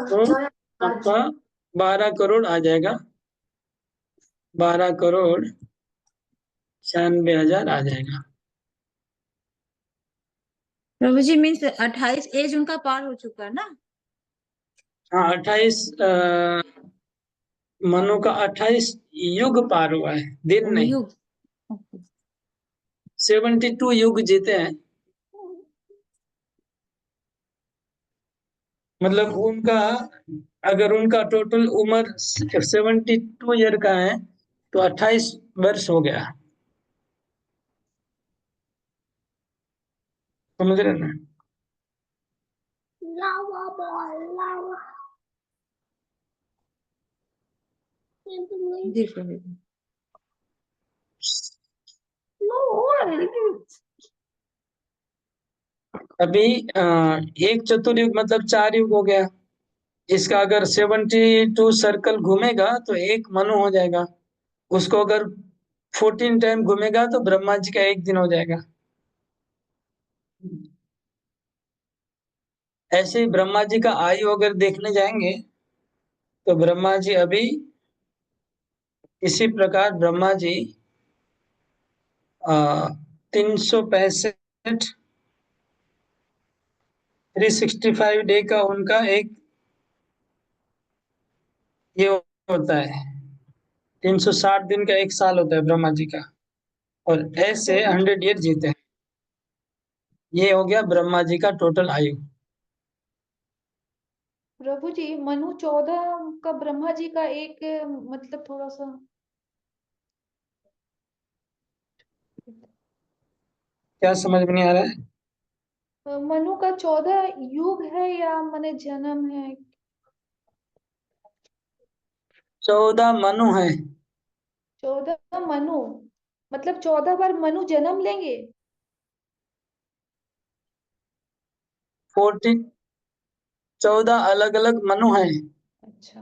तो आपका 12 करोड़ आ जाएगा। 12,96,000 आ जाएगा। प्रभु जी मीन्स 28 एज उनका पार हो चुका है ना? हाँ 28 मनु का 28 युग पार हुआ है, दिन नहीं। युग। 72 युग जीते हैं। मतलब उनका, अगर उनका टोटल उम्र 72 ईयर का है तो 28 वर्ष हो गया। समझ रहे ना? जी प्रभु जी। अभी एक चतुर्युग मतलब 4 युग हो गया। इसका अगर 72 सर्कल घूमेगा तो एक मनु हो जाएगा। उसको अगर 14 टाइम घूमेगा तो ब्रह्मा जी का एक दिन हो जाएगा। ऐसे ही ब्रह्मा जी का आयु अगर देखने जाएंगे तो ब्रह्मा जी अभी, इसी प्रकार ब्रह्मा जी 365 365 डे का उनका एक ये होता है। 360 दिन का एक साल होता है ब्रह्मा जी का। और ऐसे 100 ईयर जीते हैं। ये हो गया ब्रह्मा जी का टोटल आयु। प्रभु जी मनु 14 का ब्रह्मा जी का एक मतलब थोड़ा सा क्या समझ में नहीं आ रहा है? मनु का 14 युग है या माने जन्म है? 14 मनु है। 14 मनु मतलब 14 बार मनु जन्म लेंगे? 14 14 अलग अलग मनु हैं। अच्छा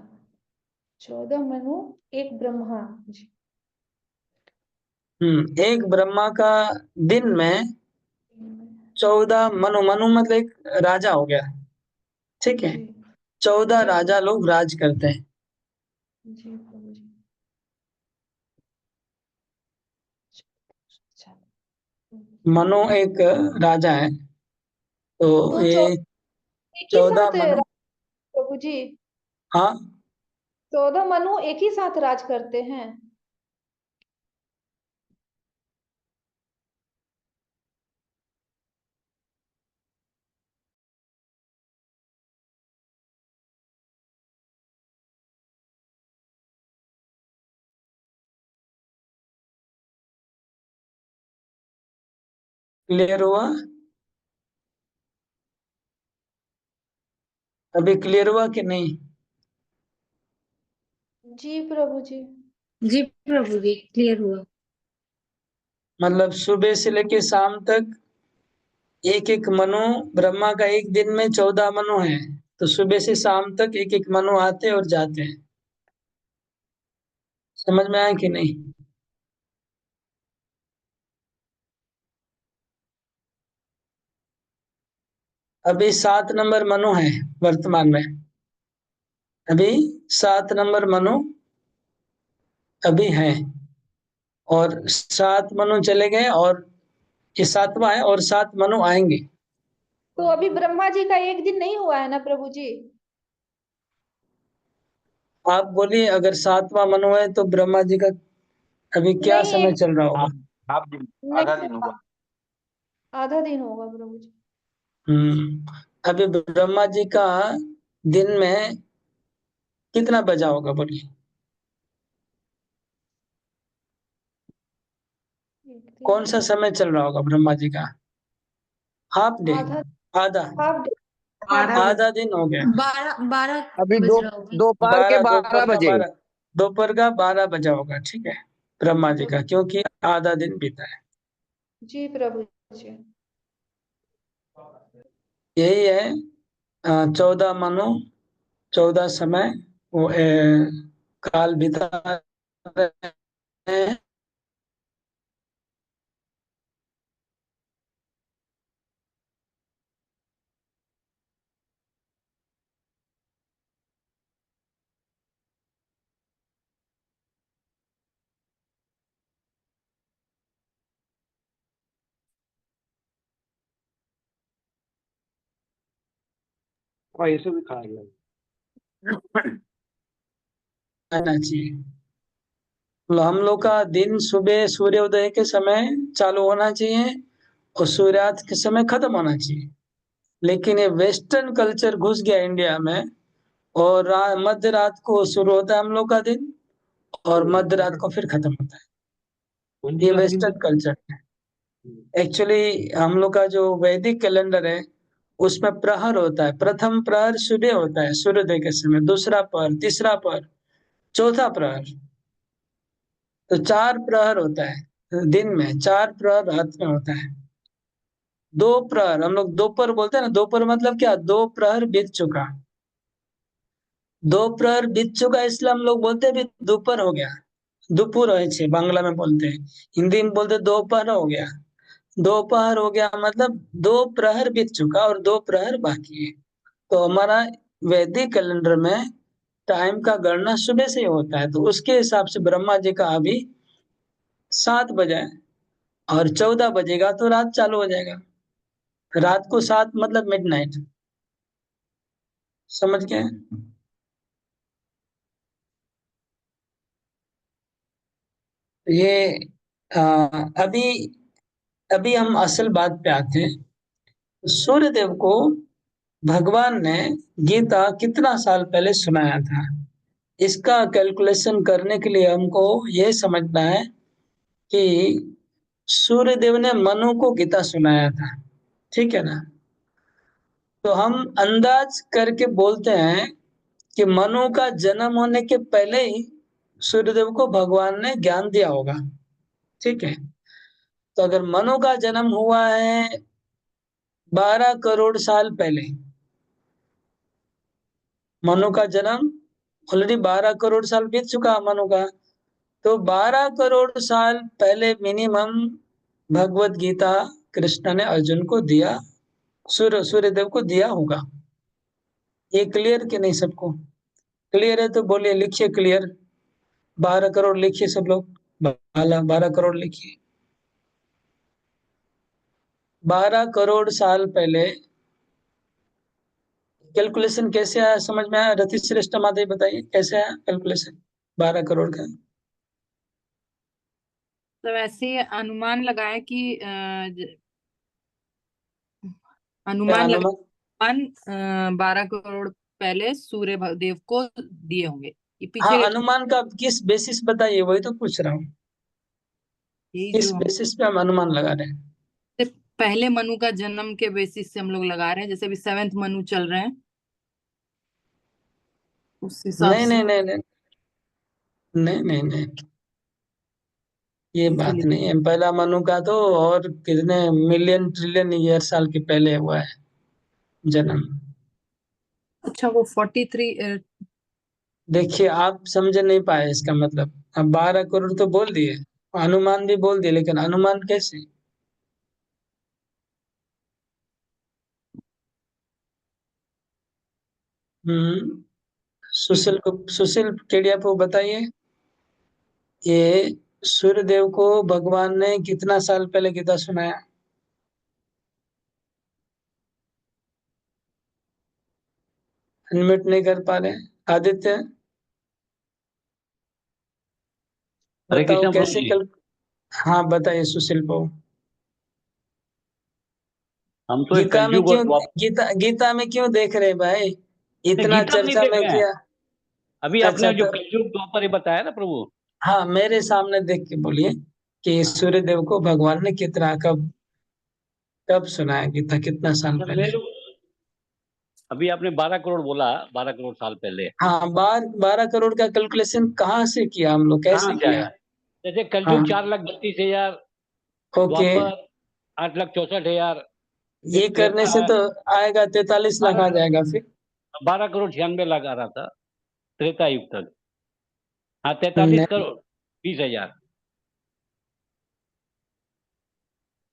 14 मनु एक ब्रह्मा जी। एक ब्रह्मा का दिन में 14 मनु, मनु मतलब एक राजा हो गया, ठीक है। जी 14 जी राजा लोग राज करते हैं। जी प्रभु जी। अच्छा। मनु एक राजा है, तो तो ये एक ही 14 साथ मनु। प्रभु जी, हाँ 14 मनु एक ही साथ राज करते हैं? क्लियर हुआ? अभी क्लियर हुआ कि नहीं? जी प्रभु जी। जी प्रभु जी, क्लियर हुआ। मतलब सुबह से लेके शाम तक एक एक मनु, ब्रह्मा का एक दिन में 14 मनु है, तो सुबह से शाम तक एक एक मनु आते और जाते हैं। समझ में आया कि नहीं? अभी 7 नंबर मनु है वर्तमान में। अभी 7 नंबर मनु अभी है, और 7 मनु चले गए, और ये 7वां है, और 7 मनु आएंगे। तो अभी ब्रह्मा जी का एक दिन नहीं हुआ है ना प्रभु जी? आप बोलिए, अगर 7वां मनु है तो ब्रह्मा जी का अभी क्या नहीं, समय एक चल रहा होगा? हाफ दिन, आधा नहीं, दिन होगा। आधा दिन होगा प्रभु जी। अभी ब्रह्मा जी का दिन में कितना बजा होगा, बोलिए? एक कौन सा दिन, समय चल रहा होगा ब्रह्मा जी का? हाफ डे, आधा, आधा, हाफ डे, हाफ डे। 12 आधा दिन हो गया। 12 अभी बज दो रहा होगा। दोपहर के 12, 12 बजे। दोपहर का 12 बजा होगा, ठीक है, ब्रह्मा जी का, क्योंकि आधा दिन बीता है। जी प्रभु जी। यही है 14 मनु, 14 समय, वो काल बिता रहे हैं। और इसे भी खा लिया। आना चाहिए, तो हम लोग का दिन सुबह सूर्योदय के समय चालू होना चाहिए, और सूर्यास्त के समय खत्म होना चाहिए। लेकिन ये वेस्टर्न कल्चर घुस गया इंडिया में, और मध्य रात को शुरू होता है हम लोग का दिन, और मध्य रात को फिर खत्म होता है। ये वेस्टर्न कल्चर है। एक्चुअली हम लोग का जो वैदिक कैलेंडर है, उसमें प्रहर होता है। प्रथम प्रहर सुबह होता है सूर्योदय के समय, दूसरा प्रहर, तीसरा प्रहर, चौथा प्रहर, तो 4 प्रहर होता है दिन में, 4 प्रहर रात में होता है। 2 प्रहर हम लोग दोपहर बोलते हैं ना, दोपहर मतलब क्या, 2 प्रहर बीत चुका। 2 प्रहर बीत चुका, इसलिए हम लोग बोलते हैं भी दोपहर हो गया। दोपहर है छे बांग्ला में बोलते हैं, हिंदी में बोलते दोपहर हो गया। दोपहर हो गया मतलब 2 प्रहर बीत चुका और 2 प्रहर बाकी है। तो हमारा वैदिक कैलेंडर में टाइम का गणना सुबह से ही होता है, तो उसके हिसाब से ब्रह्मा जी का अभी 7 बजे है, और 14 बजेगा तो रात चालू हो जाएगा। रात को 7 मतलब मिडनाइट, समझ गए? ये अभी अभी हम असल बात पे आते हैं। सूर्य देव को भगवान ने गीता कितना साल पहले सुनाया था, इसका कैलकुलेशन करने के लिए हमको ये समझना है कि सूर्य देव ने मनु को गीता सुनाया था, ठीक है ना? तो हम अंदाज करके बोलते हैं कि मनु का जन्म होने के पहले ही सूर्यदेव को भगवान ने ज्ञान दिया होगा, ठीक है। तो अगर मनु का जन्म हुआ है 12 करोड़ साल पहले, मनु का जन्म ऑलरेडी 12 करोड़ साल बीत चुका मनु का, तो 12 करोड़ साल पहले मिनिमम भगवत गीता कृष्ण ने अर्जुन को दिया, सूर्यदेव को दिया होगा। ये क्लियर कि नहीं सबको? क्लियर है तो बोलिए, लिखिए क्लियर। 12 करोड़ लिखिए सब लोग, 12 करोड़ लिखिए। 12 करोड़ साल पहले कैलकुलेशन कैसे आया, समझ में आया? रति श्रेष्ठ माता बताइए कैसे आया कैलकुलेशन 12 करोड़ का? तो ऐसे अनुमान लगाए कि क्या अनुमान अनुमान? 12 करोड़ पहले सूर्य देव को दिए होंगे। ये हाँ, पीछे अनुमान का किस बेसिस बताइए, वही तो पूछ रहा हूँ। ये किस जो बेसिस पे हम अनुमान लगा रहे हैं? पहले मनु का जन्म के बेसिस से हम लोग लगा रहे हैं, जैसे अभी 7th मनु चल रहे हैं उस हिसाब नहीं से। नहीं नहीं नहीं नहीं नहीं नहीं, ये बात इसीलिए नहीं है। पहला मनु का तो और कितने मिलियन ट्रिलियन ईयर साल के पहले हुआ है जन्म। अच्छा, वो 43 देखिए, आप समझ नहीं पाए इसका मतलब। अब 12 करोड़ तो बोल दिए, अनुमान भी बोल दिए, लेकिन अनुमान कैसे? हम्म। सुशील केडिया को बताइए, ये सूर्यदेव को भगवान ने कितना साल पहले गीता सुनाया? अनम्यूट नहीं कर पा रहे? आदित्य, हरे बताओ कृष्णा प्रभु कैसे जी। कल। हाँ बताइए सुशील को। हम तो एक कलयुग और गीता में क्यों देख रहे भाई? नहीं, इतना गीता में नहीं चर्चा देख में रहे हैं। किया। अभी अच्छा आपने जो तो कलयुग द्वापर ये बताया ना प्रभु। हाँ, मेरे सामने देख के बोलिए कि हाँ। सूर्य देव को भगवान ने कितना, कब कब सुनाया गीता, कितना साल अच्छा, पहले? अभी आपने 12 करोड़ बोला, 12 करोड़ साल पहले हाँ, 12 करोड़ का कैलकुलेशन कहाँ से किया हम लोग, कहाँ कैसे से किया? आया? जैसे हाँ, कलयुग 4,32,000, ओके। द्वापर 8,64,000, ये फिर करने से त्रेता तो आएगा 43 लाख आ जाएगा फिर। 12,96,00,000 आ रहा था त्रेता युग तक। हाँ, 43 नहीं, करोड़ 20,000।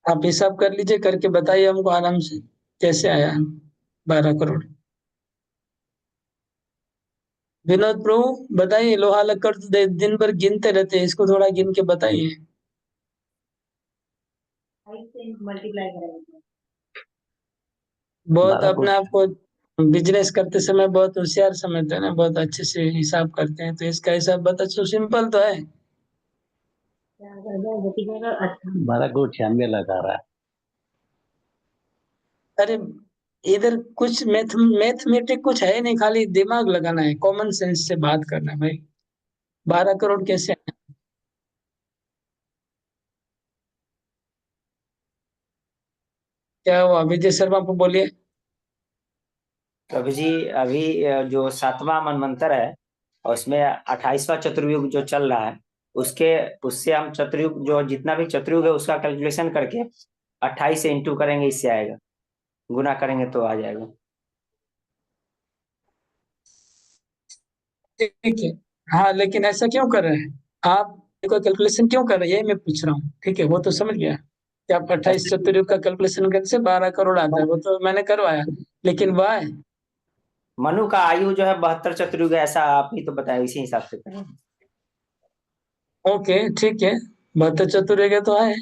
आप हिसाब कर लीजिए, करके बताइए हमको आराम से कैसे आया 12 करोड़। विनोद प्रभु बताइए, लोहा लक्कड़ तो दिन भर गिनते रहते हैं, इसको थोड़ा गिन के बताइए। मल्टीप्लाई करेंगे। बहुत 12 करोड़। अपने आप को बिजनेस करते समय बहुत होशियार समझते हैं ना, बहुत अच्छे से हिसाब करते हैं, तो इसका हिसाब बता तो सिंपल तो है। 12,96,00,000 आ रहा है। अरे, इधर कुछ मैथमेटिक कुछ है नहीं, खाली दिमाग लगाना है, कॉमन सेंस से बात करना है भाई। 12 करोड़ कैसे आए? क्या हुआ विजय शर्मा को बोलिए। प्रभु जी, अभी जो 7वां मनवंतर है और उसमें 28वां चतुर्युग जो चल रहा है, उसके उससे हम चतुर्युग जो जितना भी चतुर्युग है उसका कैलकुलेशन करके 28 से इंटू करेंगे, इससे आएगा, गुना करेंगे तो आ जाएगा। ठीक है। हाँ, लेकिन ऐसा क्यों कर रहे हैं आप? कोई कैलकुलेशन क्यों कर रहे हैं, ये मैं पूछ रहा हूँ। ठीक है, वो तो समझ गया कि आप 28 ऐसे चतुर्युग का कैलकुलेशन करने से 12 करोड़ आता है, वो तो मैंने करवाया। लेकिन वाह, मनु का आयु जो है 72 चतुर्युग है, ऐसा आप ही तो बताया, इसी हिसाब से करेंगे। ओके ठीक है, 72 चतुर्युग तो है,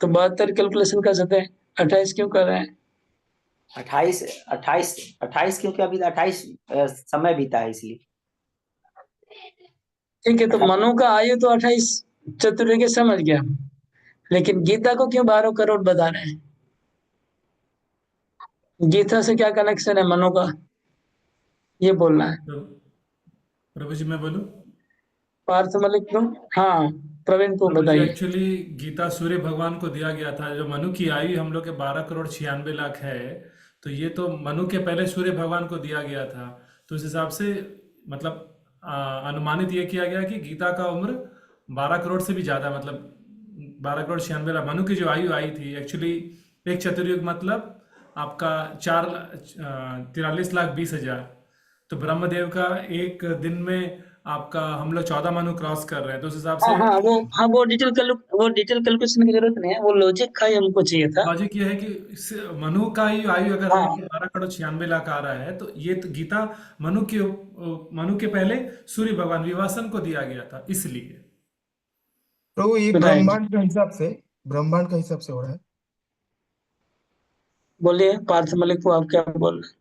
तो 72 कैलकुलेशन कर सकते हैं। 28 क्यों कर रहे हैं? 28 28 28 क्योंकि अभी 28 समय बीता है इसलिए। ठीक है, तो 28 मनु का आयु तो 28 चतुर्युग समझ गया, लेकिन गीता को क्यों 12 करोड़ बता रहे हैं? गीता से क्या कनेक्शन है मनु का, ये बोलना है। प्रभु जी मैं बोलूं? पार्थ मलिक को, हाँ, प्रवीण को प्रभु जी, बताइए। एक्चुअली गीता सूर्य भगवान को दिया गया था। जो मनु की आयु हम लोग के 12,96,00,000 है, तो ये तो मनु के पहले सूर्य भगवान को दिया गया था। तो उस हिसाब से मतलब अनुमानित ये किया गया कि गीता का उम्र 12 करोड़ से भी ज़्यादा, मतलब 12,96,00,000 मनु की जो आयु आई थी एक्चुअली। एक चतुर्युग मतलब आपका 43,20,000। तो ब्रह्मदेव का एक दिन में आपका हम लोग 14 मनु क्रॉस कर रहे हैं, तो उस हिसाब हाँ से हाँ वो डिटेल कैलकुलेशन की जरूरत नहीं है, वो लॉजिक का ही हमको चाहिए था। लॉजिक ये है कि मनु का ही आयु अगर हाँ हमको 12 करोड़ 96 लाख आ रहा है, तो ये तो गीता मनु के पहले सूर्य भगवान विवासन को दिया गया था, इसलिए। प्रभु ये राइट, ब्रह्मांड का हिसाब से हो रहा है। बोलिए पार्थ मलिक को, आप क्या बोल रहे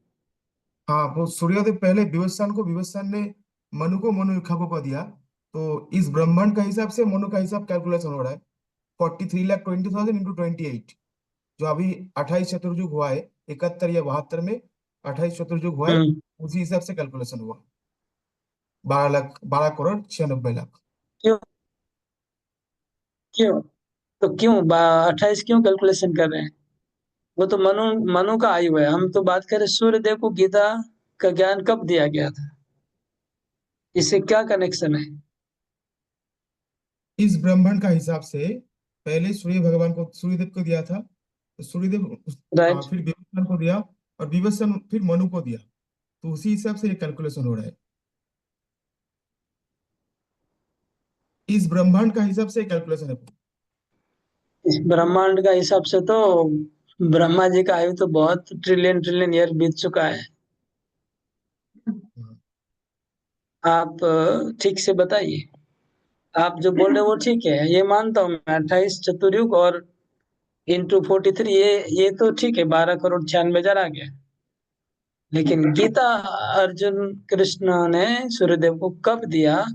हाँ, वो सूर्योदय पहले विवस्वान ने मनु को इक्ष्वाकु को दिया, तो इस ब्रह्मांड का हिसाब से मनु का हिसाब कैलकुलेशन हो रहा है 43,20,000 इंटू 28, जो अभी 28 चतुर्युग हुआ है, 71 या 72 में 28 चतुर्युग हुआ है, उसी हिसाब से कैलकुलेशन हुआ 12,96,00,000। क्यों क्यों तो क्यों 28 क्यों कैलकुलेशन कर रहे हैं? वो तो मनु का आयु है, हम तो बात कर रहे सूर्य देव को गीता का ज्ञान कब दिया गया था, इससे क्या कनेक्शन है? इस ब्रह्मांड का हिसाब से पहले सूर्यदेव को दिया था, तो सूर्यदेव राइट, फिर विवस्वान को दिया, और विवस्वान फिर मनु को दिया, तो उसी हिसाब से ये कैलकुलेशन हो रहा है। इस ब्रह्मांड का हिसाब से कैलकुलेशन है। इस ब्रह्मांड का हिसाब से तो ब्रह्मा जी का आयु तो बहुत ट्रिलियन ट्रिलियन ईयर बीत चुका है। आप ठीक से बताइए, आप जो बोल रहे हो वो ठीक है, ये मानता हूँ मैं, 28 चतुर्युग और इंटू 43, ये तो ठीक है, 12,96,00,000 आ गया। लेकिन गीता अर्जुन कृष्ण ने सूर्यदेव को कब दिया,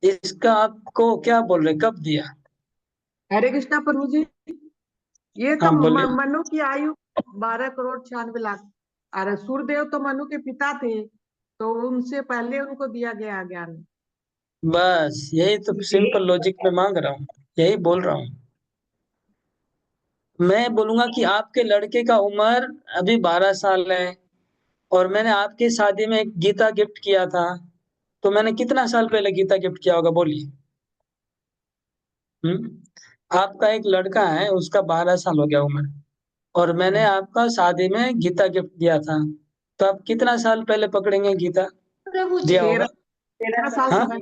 इसका आपको क्या बोल रहे, कब दिया? हरे कृष्णा प्रभु जी, ये तो हाँ बोलिए। मनु की आयु 12,96,00,000। अरे सूर्यदेव तो मनु के पिता थे, तो उनसे पहले उनको दिया गया ज्ञान। बस यही तो सिंपल लॉजिक में मांग रहा हूँ, यही बोल रहा हूँ। मैं बोलूंगा कि आपके लड़के का उम्र अभी 12 साल है, और मैंने आपकी शादी में एक गीता गिफ्ट किया था, तो मैंने कितना साल पहले गीता गिफ्ट किया होगा, बोलिए। आपका एक लड़का है, उसका 12 साल हो गया उम्र, और मैंने आपका शादी में गीता गिफ्ट दिया था, तो आप कितना साल पहले पकड़ेंगे गीता प्रभु जी दिया होगा? 13 साल हाँ, समय,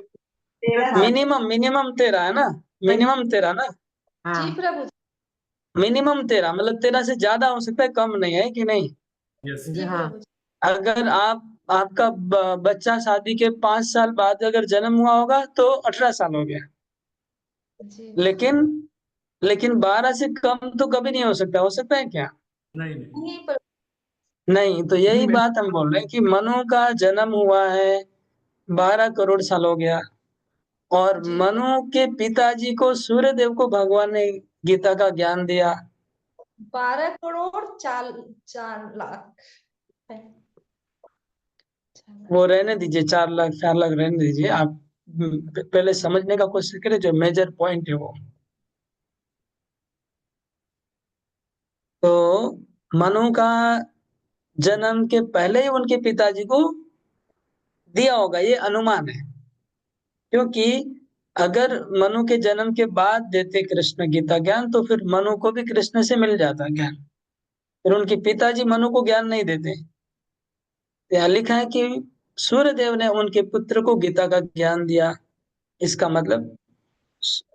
13 साल। मिनिमम 13 है ना, मिनिमम 13 ना, जी हाँ, प्रभु जी, मिनिमम 13, मतलब 13 से ज्यादा हो सकता है, कम नहीं है कि नहीं? यस, जी हाँ, प्रभु जी, अगर आपका बच्चा शादी के 5 साल बाद अगर जन्म हुआ होगा तो 18 साल हो गया। जी लेकिन 12 से कम तो कभी नहीं हो सकता है क्या? नहीं नहीं प्रभु, नहीं, तो यही बात हम बोल रहे हैं कि मनु का जन्म हुआ है, 12 करोड़ साल हो गया, और जी मनु के पिताजी को सूर्यदेव को भगवान ने गीता का ज्ञान दिया। 12,04,04,00,000 है। वो रहने दीजिए, 4 लाख 4 लाख रहने दीजिए, आप पहले समझने का कोशिश करें जो मेजर पॉइंट है वो। तो मनु का जन्म के पहले ही उनके पिताजी को दिया होगा, ये अनुमान है, क्योंकि अगर मनु के जन्म के बाद देते कृष्ण गीता ज्ञान, तो फिर मनु को भी कृष्ण से मिल जाता ज्ञान, फिर उनके पिताजी मनु को ज्ञान नहीं देते। यहाँ लिखा है कि सूर्यदेव ने उनके पुत्र को गीता का ज्ञान दिया, इसका मतलब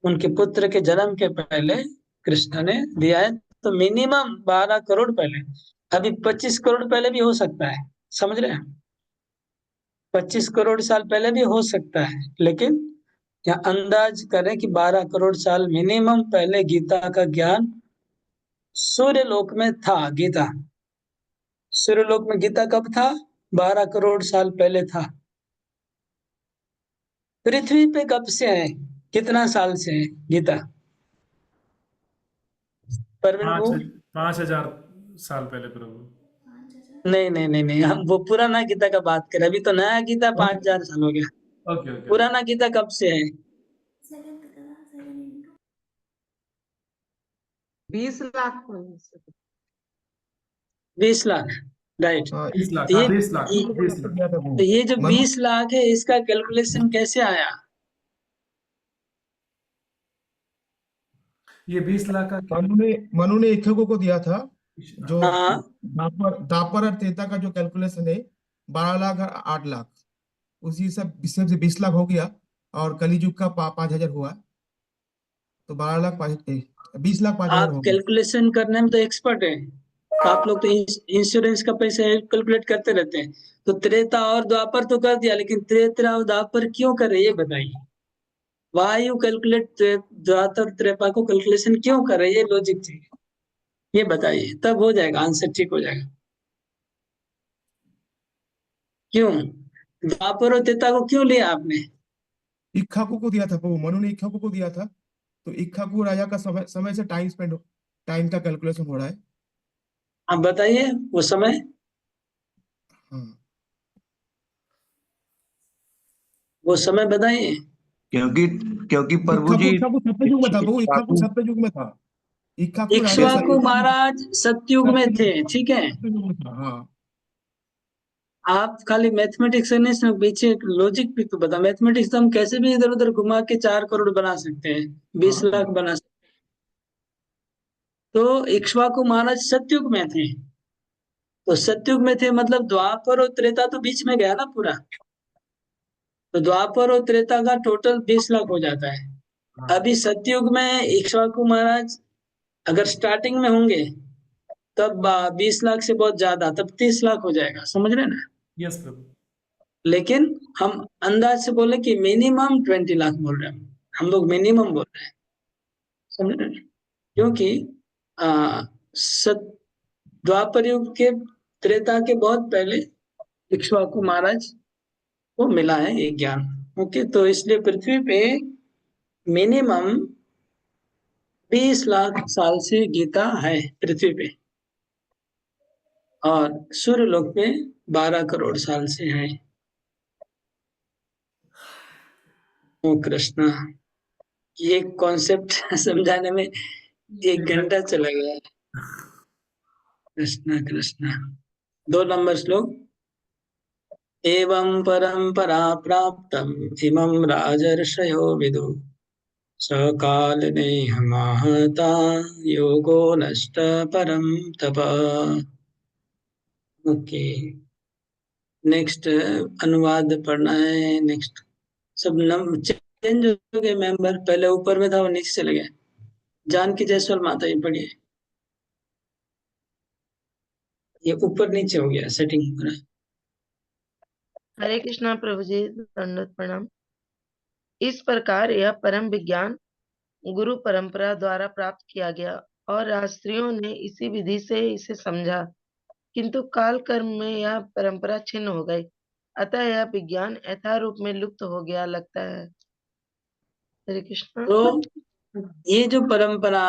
उनके पुत्र के जन्म के पहले कृष्ण ने दिया है, तो मिनिमम 12 करोड़ पहले, अभी 25 करोड़ पहले भी हो सकता है, समझ रहे हैं? 25 करोड़ साल पहले भी हो सकता है, लेकिन यहाँ अंदाज करें कि 12 करोड़ साल मिनिमम पहले गीता का ज्ञान सूर्यलोक में था। गीता सूर्यलोक में गीता कब था? 12 करोड़ साल पहले था। पृथ्वी पे कब से है, कितना साल से है गीता? परवीन वो 5,000 साल पहले प्रभु। नहीं, हम वो पुराना गीता का बात करें, अभी तो नया गीता 5,000 साल हो गया। ओके ओके, पुराना गीता कब से है? 20 लाख 20 लाख, राइट। 20 लाख, तो हाँ, ये 20 लाख, 20 लाख। तो ये जो मनु 20 लाख है, इसका कैलकुलेशन कैसे आया? ये 20 लाख का मनु ने इक्ष्वाकु को दिया था, जो हाँ, दापर और त्रेता का जो कैलकुलेशन है 12 लाख और 8 लाख, उसी हिसाब से 20 लाख हो गया, और कलियुग का 5,000 हुआ, तो 12 लाख 20 लाख 5,000 आप हो गया। कैलकुलेशन करने में तो एक्सपर्ट है। आप लोग तो इंश्योरेंस का पैसा कैलकुलेट करते रहते हैं। तो त्रेता और द्वापर तो कर दिया, लेकिन त्रेता और द्वापर क्यों कर रहे ये बताइए। वाई यू कैलकुलेट द्वापर त्रेपा को कैलकुलेशन क्यों कर रहे, ये लॉजिक चाहिए, ये बताइए, तब हो जाएगा, आंसर ठीक हो जाएगा। क्यों द्वापर और त्रेता को क्यों लिया आपने? इक्ष्वाकु को दिया था, वो मनु ने इक्ष्वाकु को दिया था, तो इक्ष्वाकु राजा का समय समय से टाइम का कैलकुलेशन हो रहा है। आप बताइए वो समय, हाँ, वो समय बताइए। क्योंकि क्योंकि प्रभु इक्ष्वाकु जी इक्ष्वाकु सत्ययुग में था, वो इक्ष्वाकु इक्ष्वाकु सत्ययुग में था। इक्ष्वाकु राजा इक्ष्वाकु महाराज सतयुग में थे, ठीक है। सत्ययुग में था, हाँ। आप खाली मैथमेटिक्स से नहीं, इसमें पीछे लॉजिक भी तो बता। मैथमेटिक्स तो हम कैसे भी इधर उधर घुमा के 4 करोड़ बना सकते हैं, 20 लाख बना सकते हैं। तो इक्ष्वाकु महाराज सतयुग में थे, तो सतयुग में थे मतलब द्वापर और त्रेता तो बीच में गया ना पूरा, तो द्वापर और त्रेता का टोटल 20 लाख हो जाता है। अभी सतयुग में इक्ष्वाकु महाराज अगर स्टार्टिंग में होंगे तब 20 लाख से बहुत ज्यादा, तब 30 लाख हो जाएगा, समझ रहे ना। यस प्रभु। लेकिन हम अंदाज से बोले कि मिनिमम 20 लाख बोल रहे हैं, हम लोग मिनिमम बोल रहे हैं, समझ रहे हैं? क्योंकि आ, सत द्वापर युग के, त्रेता के बहुत पहले इक्ष्वाकु महाराज को मिला है ये ज्ञान। ओके, तो इसलिए पृथ्वी पे मिनिमम 20 लाख साल से गीता है पृथ्वी पे, और सूर्यलोक पे 12 करोड़ साल से है। ओ कृष्णा, ये कॉन्सेप्ट समझाने में 1 घंटा चला गया। कृष्णा कृष्णा। 2 नंबर श्लोक। एवं परंपरा प्राप्तम इमं राजर्षयो विदु सकालनेह महता योगो नष्ट परम तप। ओके, नेक्स्ट अनुवाद पढ़ना है। नेक्स्ट सब चेंज हो गए मेंबर, पहले ऊपर में था वो नीचे चले गए। जानकी जायसवाल माता ये पढ़िए, ये ऊपर नीचे हो गया सेटिंग पूरा। हरे कृष्णा प्रभु जी, दंडवत प्रणाम। इस प्रकार यह परम विज्ञान गुरु परंपरा द्वारा प्राप्त किया गया और राष्ट्रियों ने इसी विधि से इसे समझा, किंतु काल कर्म में यह परंपरा छिन्न हो गई, अतः यह विज्ञान यथारूप में लुप्त हो गया लगता है। हरे कृष्णा। तो ये जो परंपरा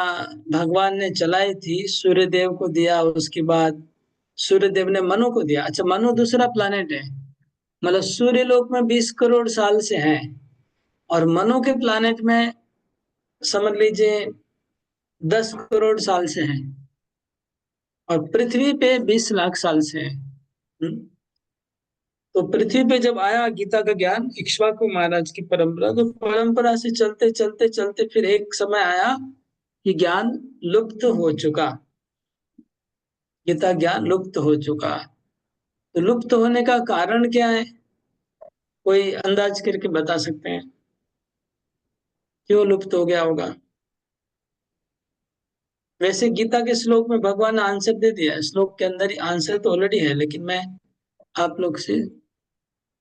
भगवान ने चलाई थी, सूर्यदेव को दिया, उसके बाद सूर्यदेव ने मनु को दिया। अच्छा, मनु दूसरा प्लानेट है, मतलब सूर्यलोक में 20 करोड़ साल से है, और मनु के प्लानेट में समझ लीजिए 10 करोड़ साल से है, और पृथ्वी पे 20 लाख साल से है। तो पृथ्वी पे जब आया गीता का ज्ञान, इक्ष्वाकु महाराज की परंपरा, तो परंपरा से चलते चलते चलते फिर एक समय आया कि ज्ञान लुप्त हो चुका, गीता ज्ञान लुप्त हो चुका। तो लुप्त होने का कारण क्या है, कोई अंदाज करके बता सकते हैं क्यों लुप्त हो गया होगा? वैसे गीता के श्लोक में भगवान ने आंसर दे दिया है, श्लोक के अंदर ही आंसर तो ऑलरेडी है, लेकिन मैं आप लोग से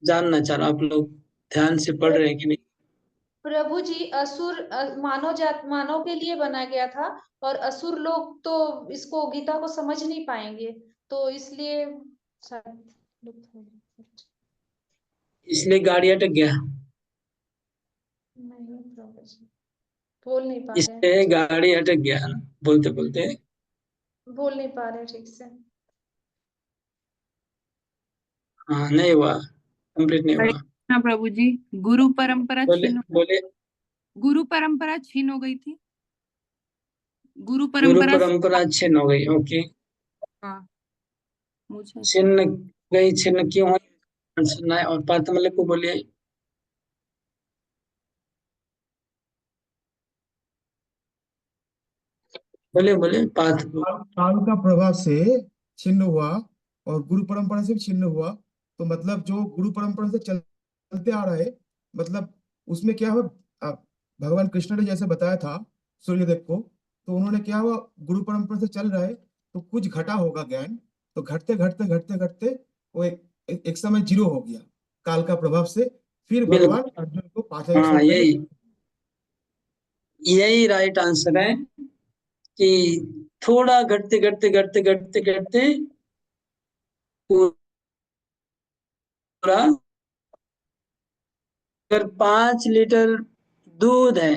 जानना चाह रहा हूं, आप लोग ध्यान से पढ़ रहे हैं कि नहीं। प्रभु जी, असुर मानव के लिए बना गया था, और असुर लोग तो इसको गीता को समझ नहीं पाएंगे, तो इसलिए शायद लुप्त हो गया। इसलिए गाड़ी अटक गया, नहीं प्रभु जी, बोल नहीं पा रहे हैं, इसलिए गाड़ी अटक गया ना, बोलते बोलते। बोल नहीं पा रहे ठीक से। हाँ, नहीं हुआ, कंप्लीट नहीं हरे हुआ। कृष्णा प्रभु जी, गुरु परंपरा बोले छीन बोले गुरु परंपरा छीन हो गई थी। गुरु गुरु परंपरा परंपरा छिन्न हो गई। ओके, हाँ, मुझे छिन्न गई, छिन्न क्यों हुई सुनना है, और पातमल को बोलिए। बोले बोले पाथ। काल का प्रभाव से छिन्न हुआ, और गुरु परंपरा से भी छिन्न हुआ, तो मतलब जो गुरु परंपरा से चल चलते आ रहा है, मतलब उसमें क्या हुआ, भगवान कृष्ण ने जैसे बताया था सूर्यदेव को, तो उन्होंने क्या हुआ, गुरु परंपरा से चल रहा है, तो कुछ घटा होगा ज्ञान, तो घटते घटते घटते घटते वो एक समय जीरो हो गया काल का प्रभाव से। फिर भगवान बिल्कुल। अर्जुन को 5000 हाँ, साल पहले यही राइट आंसर है कि थोड़ा घटते घटते घटते घटते घटते पूरा, अगर 5 लीटर दूध है,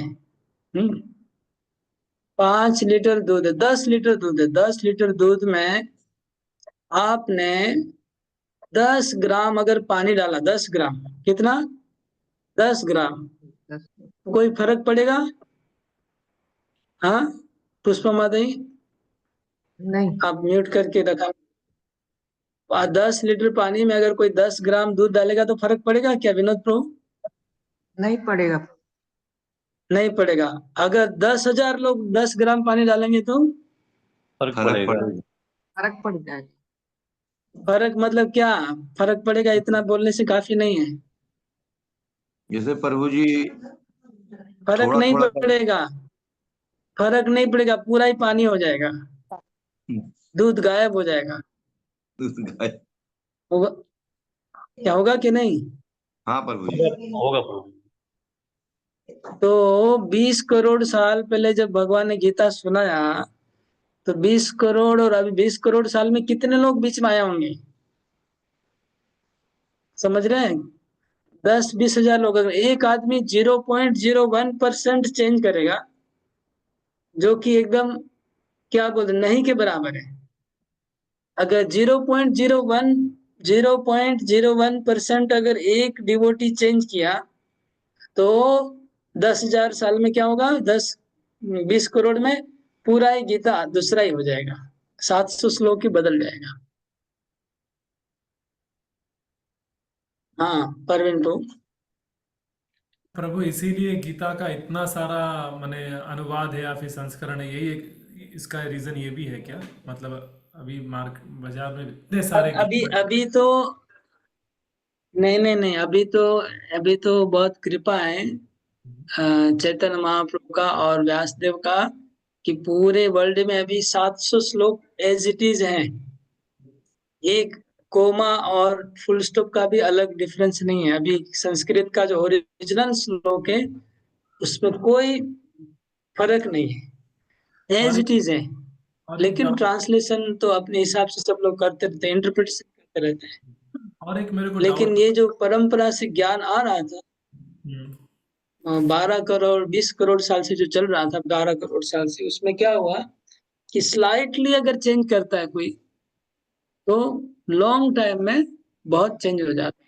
5 लीटर दूध है, 10 लीटर दूध है, 10 लीटर दूध में आपने 10 ग्राम अगर पानी डाला, 10 ग्राम, कितना, 10 ग्राम, कोई फर्क पड़ेगा? हाँ, पुष्पा माता जी, नहीं, आप म्यूट करके रखा। 10 लीटर पानी में अगर कोई 10 ग्राम दूध डालेगा तो फर्क पड़ेगा क्या विनोद प्रभु? नहीं पड़ेगा। नहीं पड़ेगा। अगर 10,000 लोग 10 ग्राम पानी डालेंगे तो फर्क फर्क पड़ेगा। पड़ेगा। फर्क पड़ जाएगा। फर्क मतलब क्या? फर्क पड़ेगा इतना बोलने से काफी नहीं है, जैसे प्रभु जी फर्क थोड़ा नहीं थोड़ा पड़ेगा, फर्क नहीं पड़ेगा, पूरा ही पानी हो जाएगा, दूध गायब हो जाएगा। कर होगा, क्या होगा कि नहीं? हाँ प्रभु जी। होगा प्रभु। तो 20 करोड़ साल पहले जब भगवान ने गीता सुनाया, तो 20 करोड़ और अभी 20 करोड़ साल में कितने लोग बीच में आए होंगे? समझ रहे हैं? 10-20 हजार लोग, अगर एक आदमी 0.01% चेंज करेगा, जो कि एकदम क्या बोलते नहीं के बराबर है। अगर 0.01% अगर एक डिवोटी चेंज किया, तो 10,000 साल में क्या होगा, 20 करोड़ में पूरा ही गीता दूसरा ही हो जाएगा, 700 श्लोक ही बदल जाएगा। हाँ परवीन तो प्रभु इसीलिए गीता का इतना सारा माने अनुवाद है या फिर संस्करण है, यही इसका रीजन ये भी है क्या? मतलब अभी बाजार में इतने सारे अभी गीता। अभी तो नहीं नहीं नहीं, अभी तो बहुत कृपा है चैतन्य महाप्रभु का और व्यासदेव का, कि पूरे वर्ल्ड में अभी 700 श्लोक एज इट इज हैं। एक कोमा और फुल स्टॉप का भी अलग डिफरेंस नहीं है। अभी संस्कृत का जो ओरिजिनल श्लोक है उसमें कोई फर्क नहीं है, और एज एक इट इज है। और एक लेकिन डाउट, ट्रांसलेशन तो अपने हिसाब से सब लोग करते रहते हैं, इंटरप्रिटेशन करते रहते हैं। और एक मेरे को लेकिन डाउट। ये जो परंपरा से ज्ञान आ रहा था, हम्म, 12 करोड़ 20 करोड़ साल से जो चल रहा था, 12 करोड़ साल से, उसमें क्या हुआ कि स्लाइटली अगर चेंज करता है कोई, तो लॉन्ग टाइम में बहुत चेंज हो जाता है,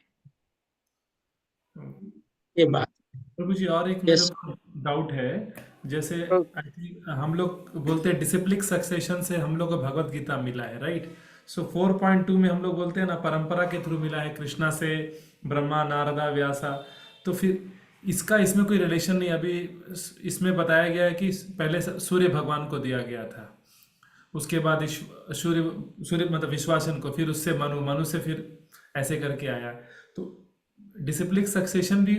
ये बात। प्रभु जी और एक मेरे यस। को डाउट है। जैसे I think हम लोग बोलते हैं डिसिप्लिक सक्सेशन से हम लोग को भगवत गीता मिला है, राइट? सो 4.2 में हम लोग बोलते हैं ना परंपरा के थ्रू मिला है, कृष्णा से ब्रह्मा नारदा व्यासा। तो फिर इसका इसमें कोई रिलेशन नहीं। अभी इसमें बताया गया है कि पहले सूर्य भगवान को दिया गया था, उसके बाद सूर्य सूर्य मतलब विश्वासन को, फिर उससे मनु से फिर ऐसे करके आया। तो डिसिप्लिक सक्सेशन भी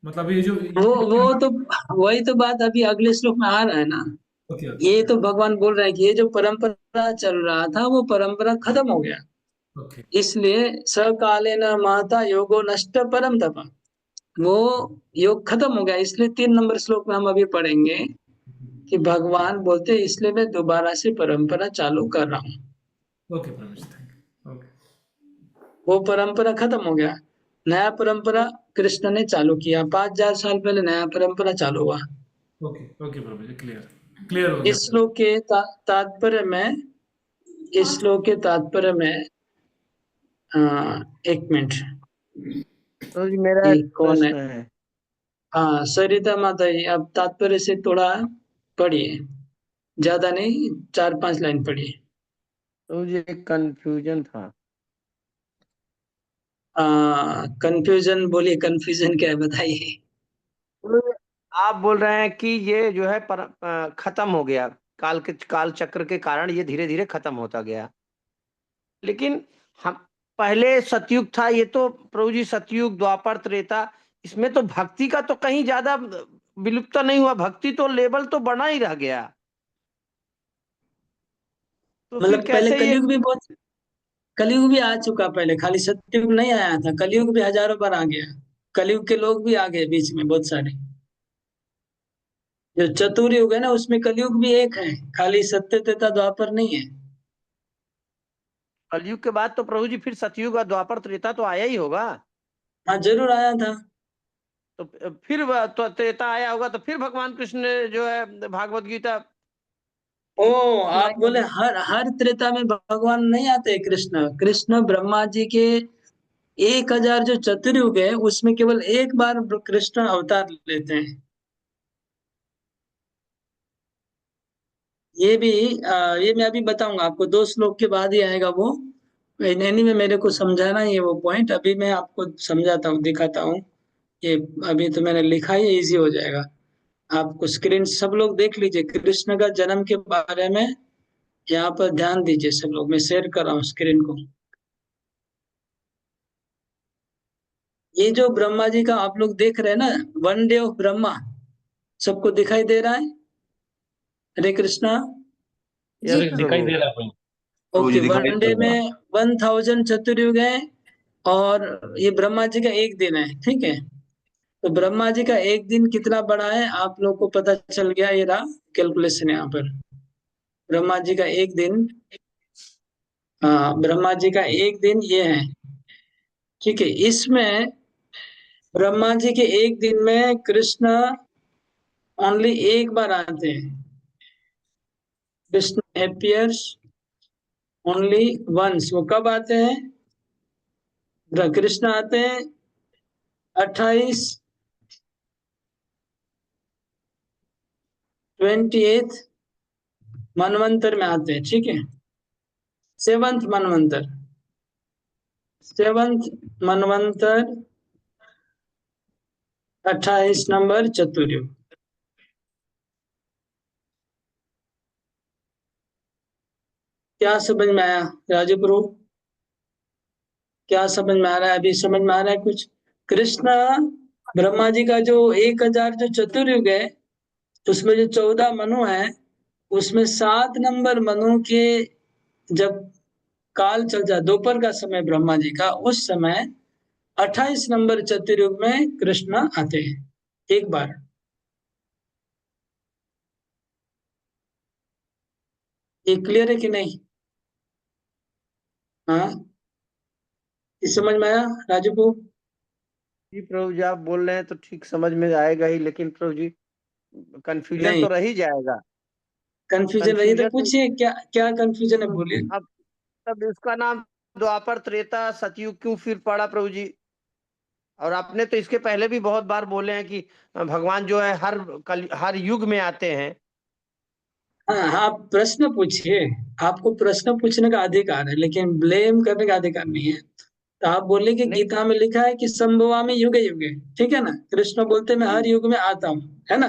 मतलब ये जो वो तो वही तो बात अभी अगले श्लोक में आ रहा है ना। ओके ये तो भगवान बोल रहे हैं कि ये जो परंपरा चल रहा था वो परंपरा खत्म हो गया, ओके इसलिए सकाले न माता योगो नष्ट परम तप, वो योग खत्म हो गया। इसलिए 3 नंबर श्लोक में हम अभी पढ़ेंगे कि भगवान बोलते हैं, इसलिए मैं दोबारा से परंपरा चालू कर रहा हूँ। ओके प्रभु जी, थैंक यू। ओके वो परंपरा खत्म हो गया, नया परंपरा कृष्ण ने चालू किया। 5,000 साल पहले नया परंपरा चालू हुआ। ओके ओके प्रभु जी, क्लियर हो गया इस प्रभु। श्लोक के तात्पर्य में, इस श्लोक के तात्पर्य में एक मिनट, तो जी मेरा ये एक कौन है? प्रश्न है। हाँ सरिता माता जी, अब तात्पर्य से थोड़ा पढ़िए, ज्यादा नहीं, 4-5 लाइन पढ़िए। तो मुझे एक कंफ्यूजन था। कंफ्यूजन बोलिए, कंफ्यूजन क्या है बताइए। तो आप बोल रहे हैं कि ये जो है खत्म हो गया, काल चक्र के कारण ये धीरे धीरे खत्म होता गया। लेकिन हम पहले सतयुग था, ये तो प्रभु जी सतयुग द्वापर त्रेता, इसमें तो भक्ति का तो कहीं ज्यादा विलुप्त नहीं हुआ, भक्ति तो लेवल तो बना ही रह गया। तो फिर मतलब पहले कैसे ये कलयुग भी बहुत, कलयुग भी आ चुका, पहले खाली सतयुग नहीं आया था, कलयुग भी हजारों बार आ गया। कलयुग के लोग भी आ गए बीच में बहुत सारे। जो चतुर्युग है ना, उसमें कलयुग भी एक है, खाली सत्य त्रेता द्वापर नहीं है। कलयुग के बाद तो प्रभु जी फिर सतयुग और द्वापर त्रेता तो आया ही होगा। हाँ जरूर आया था। तो फिर तो त्रेता आया होगा, तो फिर भगवान कृष्ण ने जो है भागवत गीता ओ, सुनाई आप बोले होगी। हर त्रेता में भगवान नहीं आते कृष्ण। कृष्ण ब्रह्मा जी के 1000 जो चतुर्युग है उसमें केवल एक बार कृष्ण अवतार लेते हैं। ये भी ये मैं अभी बताऊंगा आपको, 2 श्लोक के बाद ही आएगा वो। नैनी में मेरे को समझाना ही है वो पॉइंट, अभी मैं आपको समझाता हूँ, दिखाता हूँ। ये अभी तो मैंने लिखा ही, इजी हो जाएगा आपको। स्क्रीन सब लोग देख लीजिए, कृष्ण का जन्म के बारे में यहाँ पर ध्यान दीजिए सब लोग। मैं शेयर कर रहा हूँ स्क्रीन को। ये जो ब्रह्मा जी का आप लोग देख रहे हैं ना, वन डे ऑफ ब्रह्मा, सबको दिखाई दे रहा है? हरे कृष्णा। जी अभी प्रभु। दिखाई प्रभु दे रहा है कोई? प्रभु जी ओके, दिखाई वन डे पड़ रहा। में 1000 चतुर्युग है, और ये ब्रह्मा जी का एक दिन है, ठीक है। तो ब्रह्मा जी का एक दिन कितना बड़ा है आप लोग को पता चल गया, ये रहा कैलकुलेशन यहाँ पर। ब्रह्मा जी का एक दिन, हाँ ब्रह्मा जी का एक दिन ये है, ठीक है। इसमें ब्रह्मा जी के एक दिन में कृष्ण ओनली एक बार आते हैं। Krishna appears only once. वो कब आते हैं? कृष्ण आते हैं 28 28 मनवंतर में आते हैं, ठीक है। 7th मनवंतर, 7th मनवंतर, 28 नंबर चतुर्युग। क्या समझ में आया राजू प्रभु? क्या समझ में आ रहा है? अभी समझ में आ रहा है कुछ? कृष्ण ब्रह्मा जी का जो 1000 जो चतुर्युग है, उसमें जो 14 मनु है, उसमें 7 नंबर मनु के जब काल चल जाए, दोपहर का समय ब्रह्मा जी का, उस समय 28 नंबर चतुर्युग में कृष्ण आते हैं एक बार। ये क्लियर है कि नहीं? हाँ, ये समझ में आया राजू को? जी प्रभु जी आप बोल रहे हैं तो ठीक समझ में आएगा ही, लेकिन प्रभु जी कंफ्यूजन नहीं, तो रह ही जाएगा। कंफ्यूजन रही तो कंफ्यूजन तो पूछिए, क्या क्या कंफ्यूजन है, बोलिए। अब तब इसका नाम द्वापर त्रेता सतयुग क्यों फिर पड़ा प्रभु जी? और आपने तो इसके पहले भी बहुत बार बोले हैं कि भगवान जो है हर युग में आते हैं। हाँ, आप प्रश्न पूछिए, आपको प्रश्न पूछने का अधिकार है, लेकिन ब्लेम करने का अधिकार नहीं है। तो आप बोले कि नहीं। गीता में लिखा है कि संभवामि युगे युगे, ठीक है ना। कृष्ण बोलते मैं हर जी युग में आता हूँ, है ना।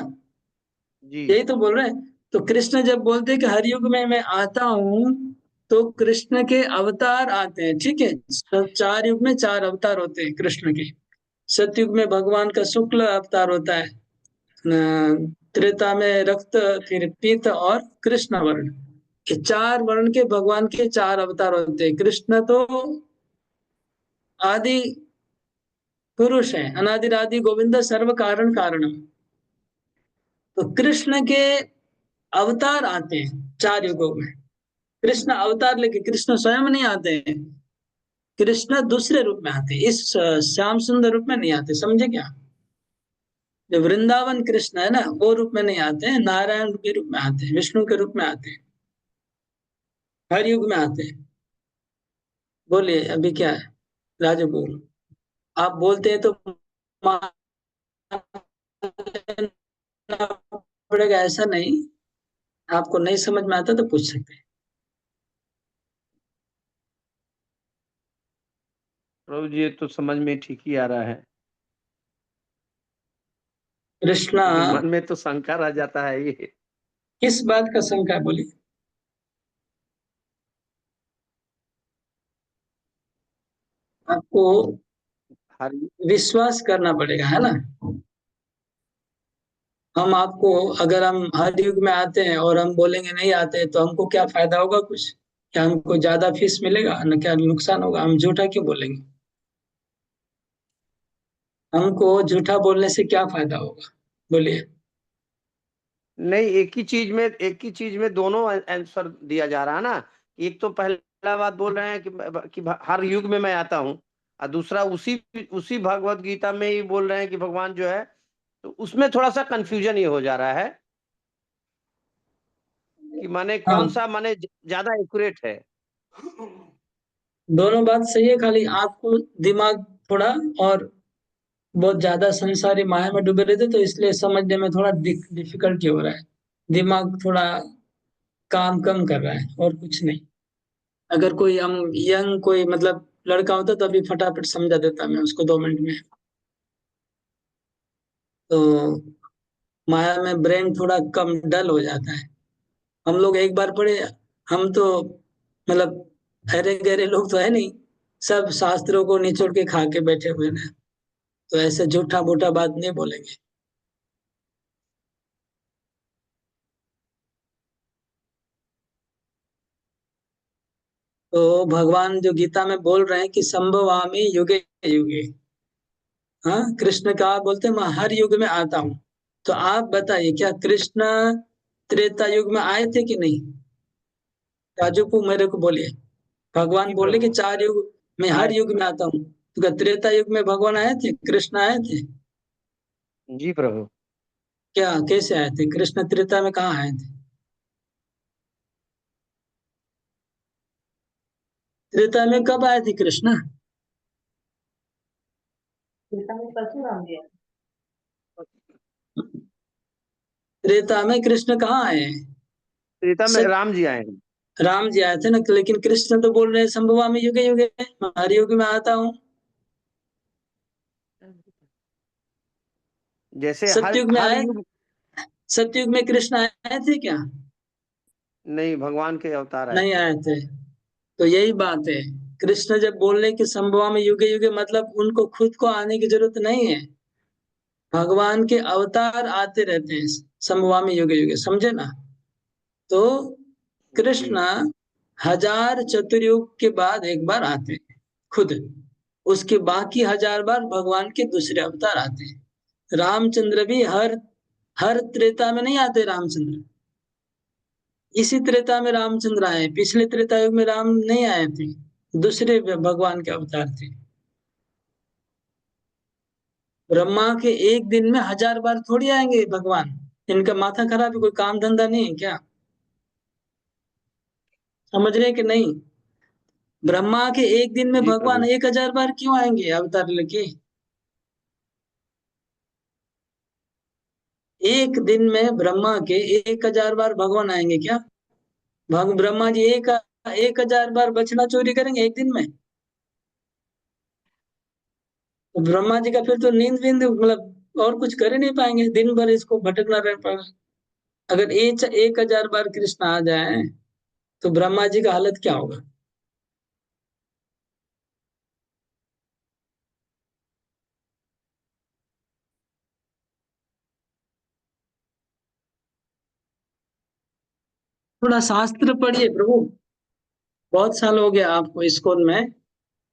जी यही तो बोल रहे हैं। तो कृष्ण जब बोलते हैं कि हर युग में मैं आता हूँ, तो कृष्ण के अवतार आते हैं, ठीक है। 4 युग में 4 अवतार होते हैं कृष्ण के। सतयुग में भगवान का शुक्ल अवतार होता है, त्रेता में रक्त, फिर पीत और कृष्ण वर्ण। ये 4 वर्ण के भगवान के 4 अवतार होते हैं। कृष्ण तो आदि पुरुष है, अनादिरादि गोविंद सर्व कारण कारणम। तो कृष्ण के अवतार आते हैं 4 युगों में। कृष्ण अवतार लेके, कृष्ण स्वयं नहीं आते हैं। कृष्ण दूसरे रूप में आते हैं, इस श्याम सुंदर रूप में नहीं आते, समझे क्या? जो वृंदावन कृष्ण है ना, वो रूप में नहीं आते हैं, नारायण के रूप में आते हैं, विष्णु के रूप में आते हैं, हर युग में आते हैं। बोलिए अभी क्या है राजू, बोल। आप बोलते हैं तो मानना पड़ेगा, ऐसा नहीं। आपको नहीं समझ में आता तो पूछ सकते हैं। प्रभु जी ये तो समझ में ठीक ही आ रहा है, कृष्णा, लेकिन मन में तो शंका रह जाता है ये। किस बात का शंका है, बोलिए। आपको हर विश्वास करना पड़ेगा, है ना। हम आपको, अगर हम हर युग में आते हैं और हम बोलेंगे नहीं आते हैं, तो हमको क्या फायदा होगा कुछ? क्या हमको ज्यादा फीस मिलेगा न? क्या नुकसान होगा? हम झूठा क्यों बोलेंगे? हमको झूठा बोलने से क्या फायदा होगा? बोलिए। नहीं, एक ही चीज में दोनों आंसर दिया जा रहा है ना। एक तो पहला बात बोल रहे हैं कि हर युग में मैं आता हूँ, और दूसरा उसी उसी भगवत गीता में ही बोल रहे हैं कि भगवान जो है, तो उसमें थोड़ा सा कंफ्यूजन ये हो जा रहा है कि माने हाँ, कौन सा माने ज्यादा एक्यूरेट है। दोनों बात सही है, खाली आपको दिमाग थोड़ा और बहुत ज्यादा संसारी माया में डूबे रहते, तो इसलिए समझने में थोड़ा डिफिकल्टी हो रहा है। दिमाग थोड़ा काम कम कर रहा है, और कुछ नहीं। अगर कोई हम यंग कोई मतलब लड़का होता तो अभी फटाफट समझा देता मैं उसको 2 मिनट में। तो माया में ब्रेन थोड़ा कम डल हो जाता है। हम लोग एक बार पढ़े, हम तो मतलब अरे गहरे लोग तो है नहीं, सब शास्त्रों को निचोड़ के खा के बैठे हुए हैं। तो ऐसे झूठा मोटा बात नहीं बोलेंगे। तो भगवान जो गीता में बोल रहे हैं कि संभवामि युगे युगे, हाँ, कृष्ण का बोलते हैं मैं हर युग में आता हूँ। तो आप बताइए, क्या कृष्ण त्रेता युग में आए थे कि नहीं? राजू को मेरे को बोलिए। भगवान जी बोले कि प्रभु। 4 युग मैं आए हर युग में आता हूँ, तो क्या त्रेता युग में भगवान आए थे, कृष्ण आए थे? जी प्रभु। क्या कैसे आए थे कृष्ण? त्रेता में कहाँ आए थे? त्रेता में कब आए थे कृष्ण? त्रेता में कृष्ण कहाँ आए हैं? त्रेता में सत राम जी आए हैं। राम जी आए थे ना, लेकिन कृष्ण तो बोल रहे हैं संभवामि युगे युगे, मैं हर युग में आता हूँ। जैसे हर सतयुग में हर आए? युग। सतयुग में कृष्ण आए थे क्या? नहीं, भगवान के अवतार आए नहीं थे। आए थे। तो यही बात है, कृष्ण जब बोल रहे कि संभवामि युगे युगे, मतलब उनको खुद को आने की जरूरत नहीं है। भगवान के अवतार आते रहते हैं संभवामि युगे युगे, समझे ना। तो जी। कृष्ण 1000 चतुर्युग के बाद एक बार आते हैं खुद। उसके बाकी 1000 बार भगवान के दूसरे अवतार आते हैं। रामचंद्र भी हर हर त्रेता में नहीं आते रामचंद्र। इसी त्रेता में रामचंद्र आए, पिछले त्रेता युग में राम नहीं आए थे। दूसरे भगवान के अवतार थे। ब्रह्मा के एक दिन में 1000 बार थोड़ी आएंगे भगवान। इनका माथा खराब है, कोई काम धंधा नहीं है क्या? समझ रहे हैं कि नहीं? ब्रह्मा के एक दिन में जी भगवान प्रभु। 1000 बार क्यों आएंगे अवतार लेके? एक दिन में ब्रह्मा के 1000 बार भगवान आएंगे क्या? ब्रह्मा जी 1000 बार बछड़ा चोरी करेंगे एक दिन में? तो ब्रह्मा जी का फिर तो नींद वींद मतलब और कुछ कर ही नहीं पाएंगे, दिन भर इसको भटकना रह पाएगा। अगर 1000 बार कृष्ण आ जाए तो ब्रह्मा जी का हालत क्या होगा? थोड़ा शास्त्र पढ़िए प्रभु। बहुत साल हो गया आपको इस्कॉन में।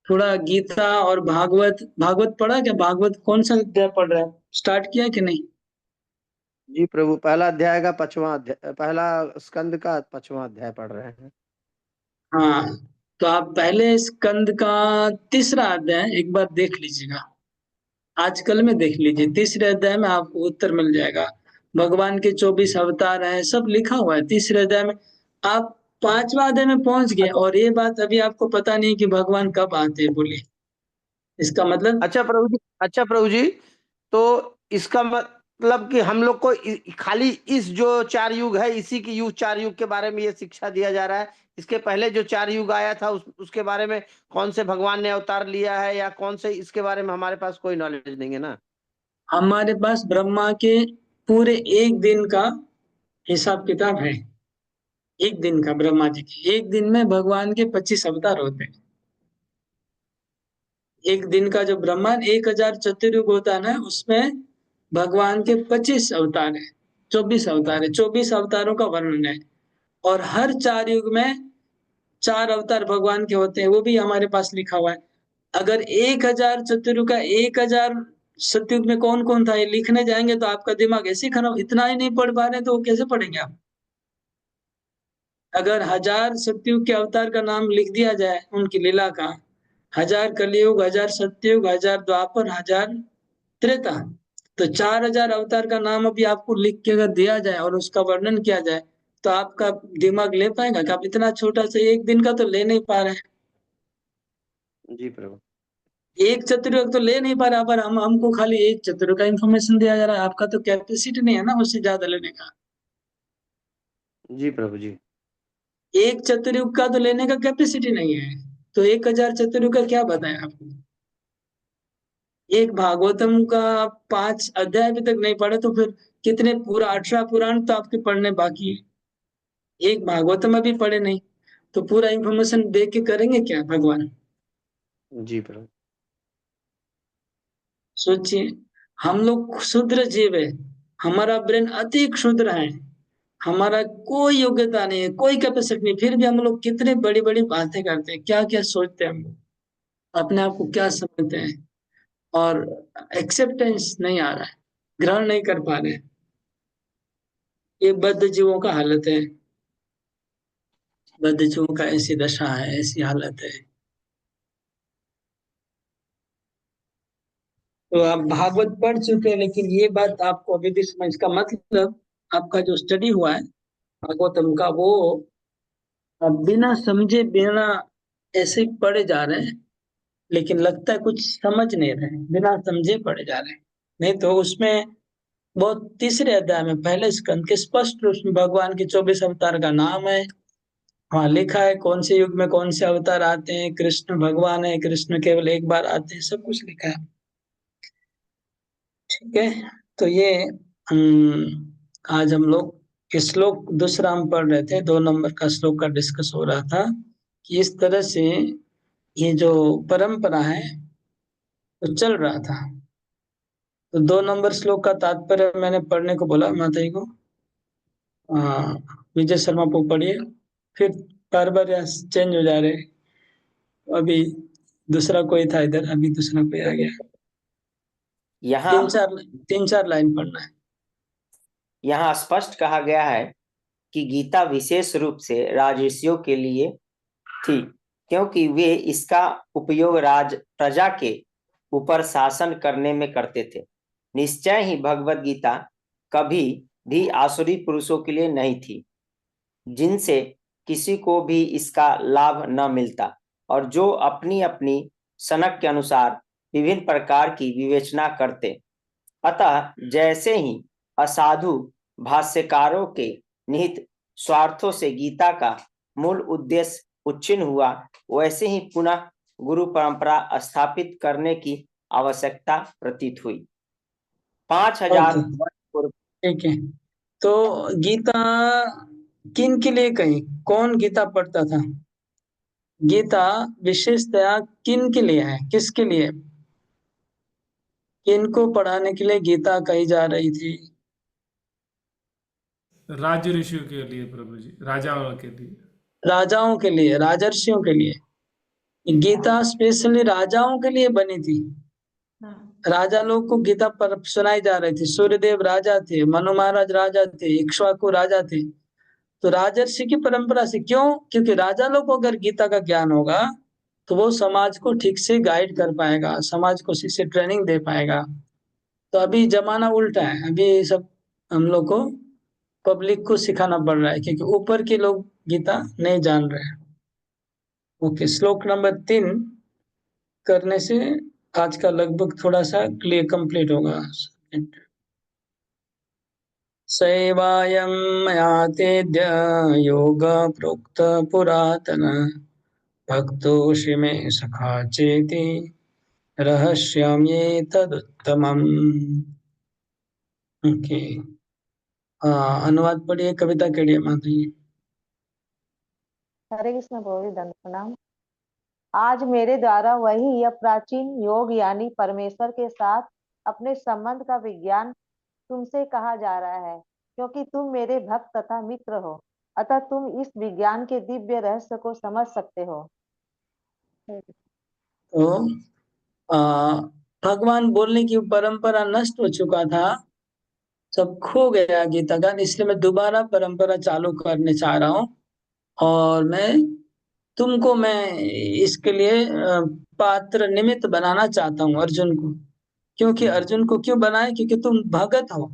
थोड़ा गीता और भागवत, भागवत पढ़ा क्या? भागवत कौन सा अध्याय पढ़ रहे हैं? स्टार्ट किया कि नहीं? जी प्रभु, पहला अध्याय का 5वां अध्याय, पहला स्कंद का 5वां अध्याय पढ़ रहे हैं। हाँ, तो आप पहले स्कंद का तीसरा अध्याय एक बार देख लीजिएगा। आजकल में देख लीजिए, तीसरे अध्याय में आपको उत्तर मिल जाएगा। भगवान के 24 अवतार हैं, सब लिखा हुआ है तीसरे अध्याय में। आप 5वां अध्याय में पहुंच गए, और ये बात अभी आपको पता नहीं कि भगवान कब आते हैं, बोलिए। इसका मतलब अच्छा प्रभु जी। अच्छा प्रभु जी, तो इसका मतलब कि हम लोग को खाली इस जो 4 युग है, इसी की युग 4 युग के बारे में ये शिक्षा दिया जा रहा है। इसके पहले जो 4 युग आया था उसके बारे में कौन से भगवान ने अवतार लिया है या कौन से, इसके बारे में हमारे पास कोई नॉलेज नहीं है ना। हमारे पास ब्रह्मा के पूरे एक दिन का हिसाब किताब है। एक दिन का ब्रह्मा जी के एक दिन में भगवान के 25 अवतार होते हैं। एक दिन का जो ब्रह्मांड 1000 चतुर्युग होता है ना, उसमें भगवान के 25 अवतार है, 24 अवतार है, 24 अवतारों का वर्णन है। और हर 4 युग में 4 अवतार भगवान के होते हैं, वो भी हमारे पास लिखा हुआ है। अगर 1000 चतुर्युग का 1000 सतयुग में कौन कौन था ये लिखने जाएंगे तो आपका दिमाग ऐसे ही खराब, इतना ही नहीं पढ़ पा रहे तो कैसे पढ़ेंगे आप? अगर 1000 सतयुग के अवतार का नाम लिख दिया जाए, उनकी लीला का, 1000 कलयुग, 1000 सतयुग, 1000 द्वापर, 1000 त्रेता, तो 4000 अवतार का नाम अभी आपको लिख के अगर दिया जाए और उसका वर्णन किया जाए तो आपका दिमाग ले पाएगा कि आप इतना छोटा सा एक दिन का तो ले नहीं पा रहे हैं। जी प्रभु। एक चतुर्युग तो ले नहीं पा रहा, पर हमको खाली एक चतुर्युग का इंफॉर्मेशन दिया जा रहा है। आपका तो कैपेसिटी नहीं है ना उससे ज्यादा लेने का। जी प्रभु जी। एक चतुर्युग का तो लेने का कैपेसिटी नहीं है, तो 1000 चतुर्युग का क्या बताएं आपको? एक भागवतम का 5 अध्याय अभी तक नहीं पढ़े तो फिर कितने, पूरा 18 पुराण तो आपके पढ़ने बाकी है। एक भागवतम अभी पढ़े नहीं तो पूरा इंफॉर्मेशन दे के करेंगे क्या भगवान? जी प्रभु। सोचिए, हम लोग क्षुद्र जीव है, हमारा ब्रेन अति क्षुद्र है, हमारा कोई योग्यता नहीं है, कोई कैपेसिटी नहीं, फिर भी हम लोग कितने बड़ी बड़ी बातें करते हैं, क्या क्या सोचते हैं हम लोग, अपने आप को क्या समझते हैं, और एक्सेप्टेंस नहीं आ रहा है, ग्रहण नहीं कर पा रहे हैं। ये बद्ध जीवों का हालत है, बद्ध जीवों का ऐसी दशा है, ऐसी हालत है। तो आप भागवत पढ़ चुके हैं, लेकिन ये बात आपको अभी भी समझ, का मतलब आपका जो स्टडी हुआ है भागवतम का, वो आप बिना समझे, बिना ऐसे ही पढ़े जा रहे हैं, लेकिन लगता है कुछ समझ नहीं रहे, बिना समझे पढ़े जा रहे हैं। नहीं तो उसमें बहुत, तीसरे अध्याय में पहले स्कंद के स्पष्ट रूप में भगवान के 24 अवतार का नाम है, वहां लिखा है कौन से युग में कौन से अवतार आते हैं, कृष्ण भगवान है, कृष्ण केवल एक बार आते हैं, सब कुछ लिखा है। ठीक है, तो ये आज हम लोग श्लोक दूसरा हम पढ़ रहे थे, 2 नंबर का श्लोक का डिस्कस हो रहा था कि इस तरह से ये जो परंपरा है वो चल रहा था। तो 2 नंबर श्लोक का तात्पर्य मैंने पढ़ने को बोला माता जी को, विजय शर्मा को पढ़िए, फिर बार बार चेंज हो जा रहे, अभी दूसरा कोई था इधर, अभी दूसरा कोई आ गया। यहाँ 3-4 लाइन पढ़ना है। यहाँ स्पष्ट कहा गया है कि गीता विशेष रूप से राजर्षियों के लिए थी, क्योंकि वे इसका उपयोग प्रजा के ऊपर शासन करने में करते थे। निश्चय ही भगवत गीता कभी भी आसुरी पुरुषों के लिए नहीं थी, जिनसे किसी को भी इसका लाभ न मिलता, और जो अपनी अपनी सनक के अनुसार विभिन्न प्रकार की विवेचना करते। अतः जैसे ही असाधु भाष्यकारों के निहित स्वार्थों से गीता का मूल उद्देश्य उच्छिन्न हुआ, वैसे ही पुनः गुरु परंपरा स्थापित करने की आवश्यकता प्रतीत हुई। 5000 वर्ष पूर्व। ठीक है, तो गीता किन के लिए कही, कौन गीता पढ़ता था? गीता विशेषतया किन के लिए है, किसके लिए, किनको पढ़ाने के लिए गीता कही जा रही थी? राज्य ऋषियों के लिए प्रभु जी, राजाओं के लिए। राजाओं के लिए, राजर्षियों के लिए। गीता स्पेशली राजाओं के लिए बनी थी। राजा लोग को गीता पर सुनाई जा रही थी। सूर्यदेव राजा थे, मनु महाराज राजा थे, इक्ष्वाकु राजा थे। तो राजर्षि की परंपरा से, क्यों? क्योंकि राजा लोग को अगर गीता का ज्ञान होगा तो वो समाज को ठीक से गाइड कर पाएगा, समाज को ठीक से ट्रेनिंग दे पाएगा। तो अभी जमाना उल्टा है, अभी सब हम लोग को पब्लिक को सिखाना पड़ रहा है, क्योंकि ऊपर के लोग गीता नहीं जान रहे हैं। ओके, श्लोक नंबर 3 करने से आज का लगभग थोड़ा सा क्लियर कंप्लीट होगा। सैवायं मया तेद्य योग प्रोक्त पुरातन भक्तोषि मे सखा चेति रहस्यम ये तदुत्तमम्। ओके, अनुवाद पढ़िए कविता केडिया माता जी। हरे कृष्ण प्रभु, दंड प्रणाम। आज मेरे द्वारा वही यह प्राचीन योग यानी परमेश्वर के साथ अपने संबंध का विज्ञान तुमसे कहा जा रहा है, क्योंकि तुम मेरे भक्त तथा मित्र हो, अतः तुम इस विज्ञान के दिव्य रहस्य को समझ सकते हो। तो भगवान बोलने की परंपरा नष्ट हो चुका था, सब खो गया गीता ज्ञान, इसलिए मैं दोबारा परंपरा चालू करने चाह रहा हूँ। और मैं इसके लिए पात्र निमित्त बनाना चाहता हूँ अर्जुन को। क्योंकि अर्जुन को क्यों बनाए? क्योंकि तुम भगत हो।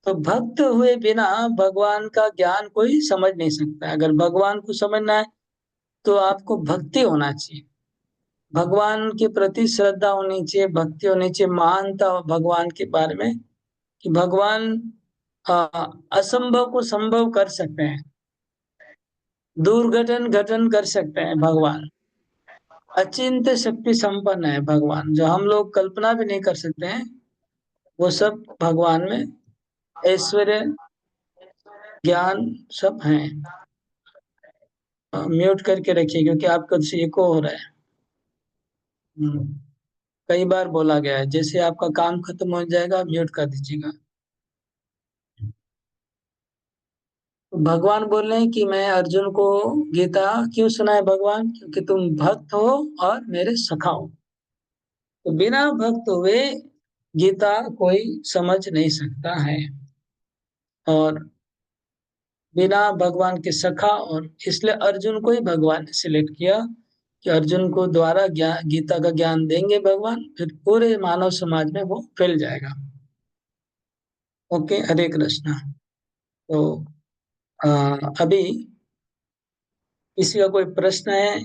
तो भक्त हुए बिना भगवान का ज्ञान कोई समझ नहीं सकता। अगर भगवान को समझना है तो आपको भक्ति होना चाहिए, भगवान के प्रति श्रद्धा होनी चाहिए, भक्ति होनी चाहिए, मानता हो भगवान के बारे में कि भगवान असंभव को संभव कर सकते हैं, दुर्घटन घटन कर सकते हैं। भगवान अचिंत शक्ति संपन्न है। भगवान जो हम लोग कल्पना भी नहीं कर सकते हैं, वो सब भगवान में ऐश्वर्य ज्ञान सब हैं। म्यूट करके रखिए क्योंकि आपका से एको हो रहा है। कई बार बोला गया है, जैसे आपका काम खत्म हो जाएगा म्यूट कर दीजिएगा। भगवान बोल रहे हैं कि मैं अर्जुन को गीता क्यों सुनाए भगवान? क्योंकि तुम भक्त हो और मेरे सखा हो। तो बिना भक्त हुए गीता कोई समझ नहीं सकता है, और बिना भगवान के सखा, और इसलिए अर्जुन को ही भगवान ने सिलेक्ट किया कि अर्जुन को द्वारा गीता का ज्ञान देंगे भगवान, फिर पूरे मानव समाज में वो फैल जाएगा। ओके, हरे कृष्णा। तो अभी किसी का कोई प्रश्न है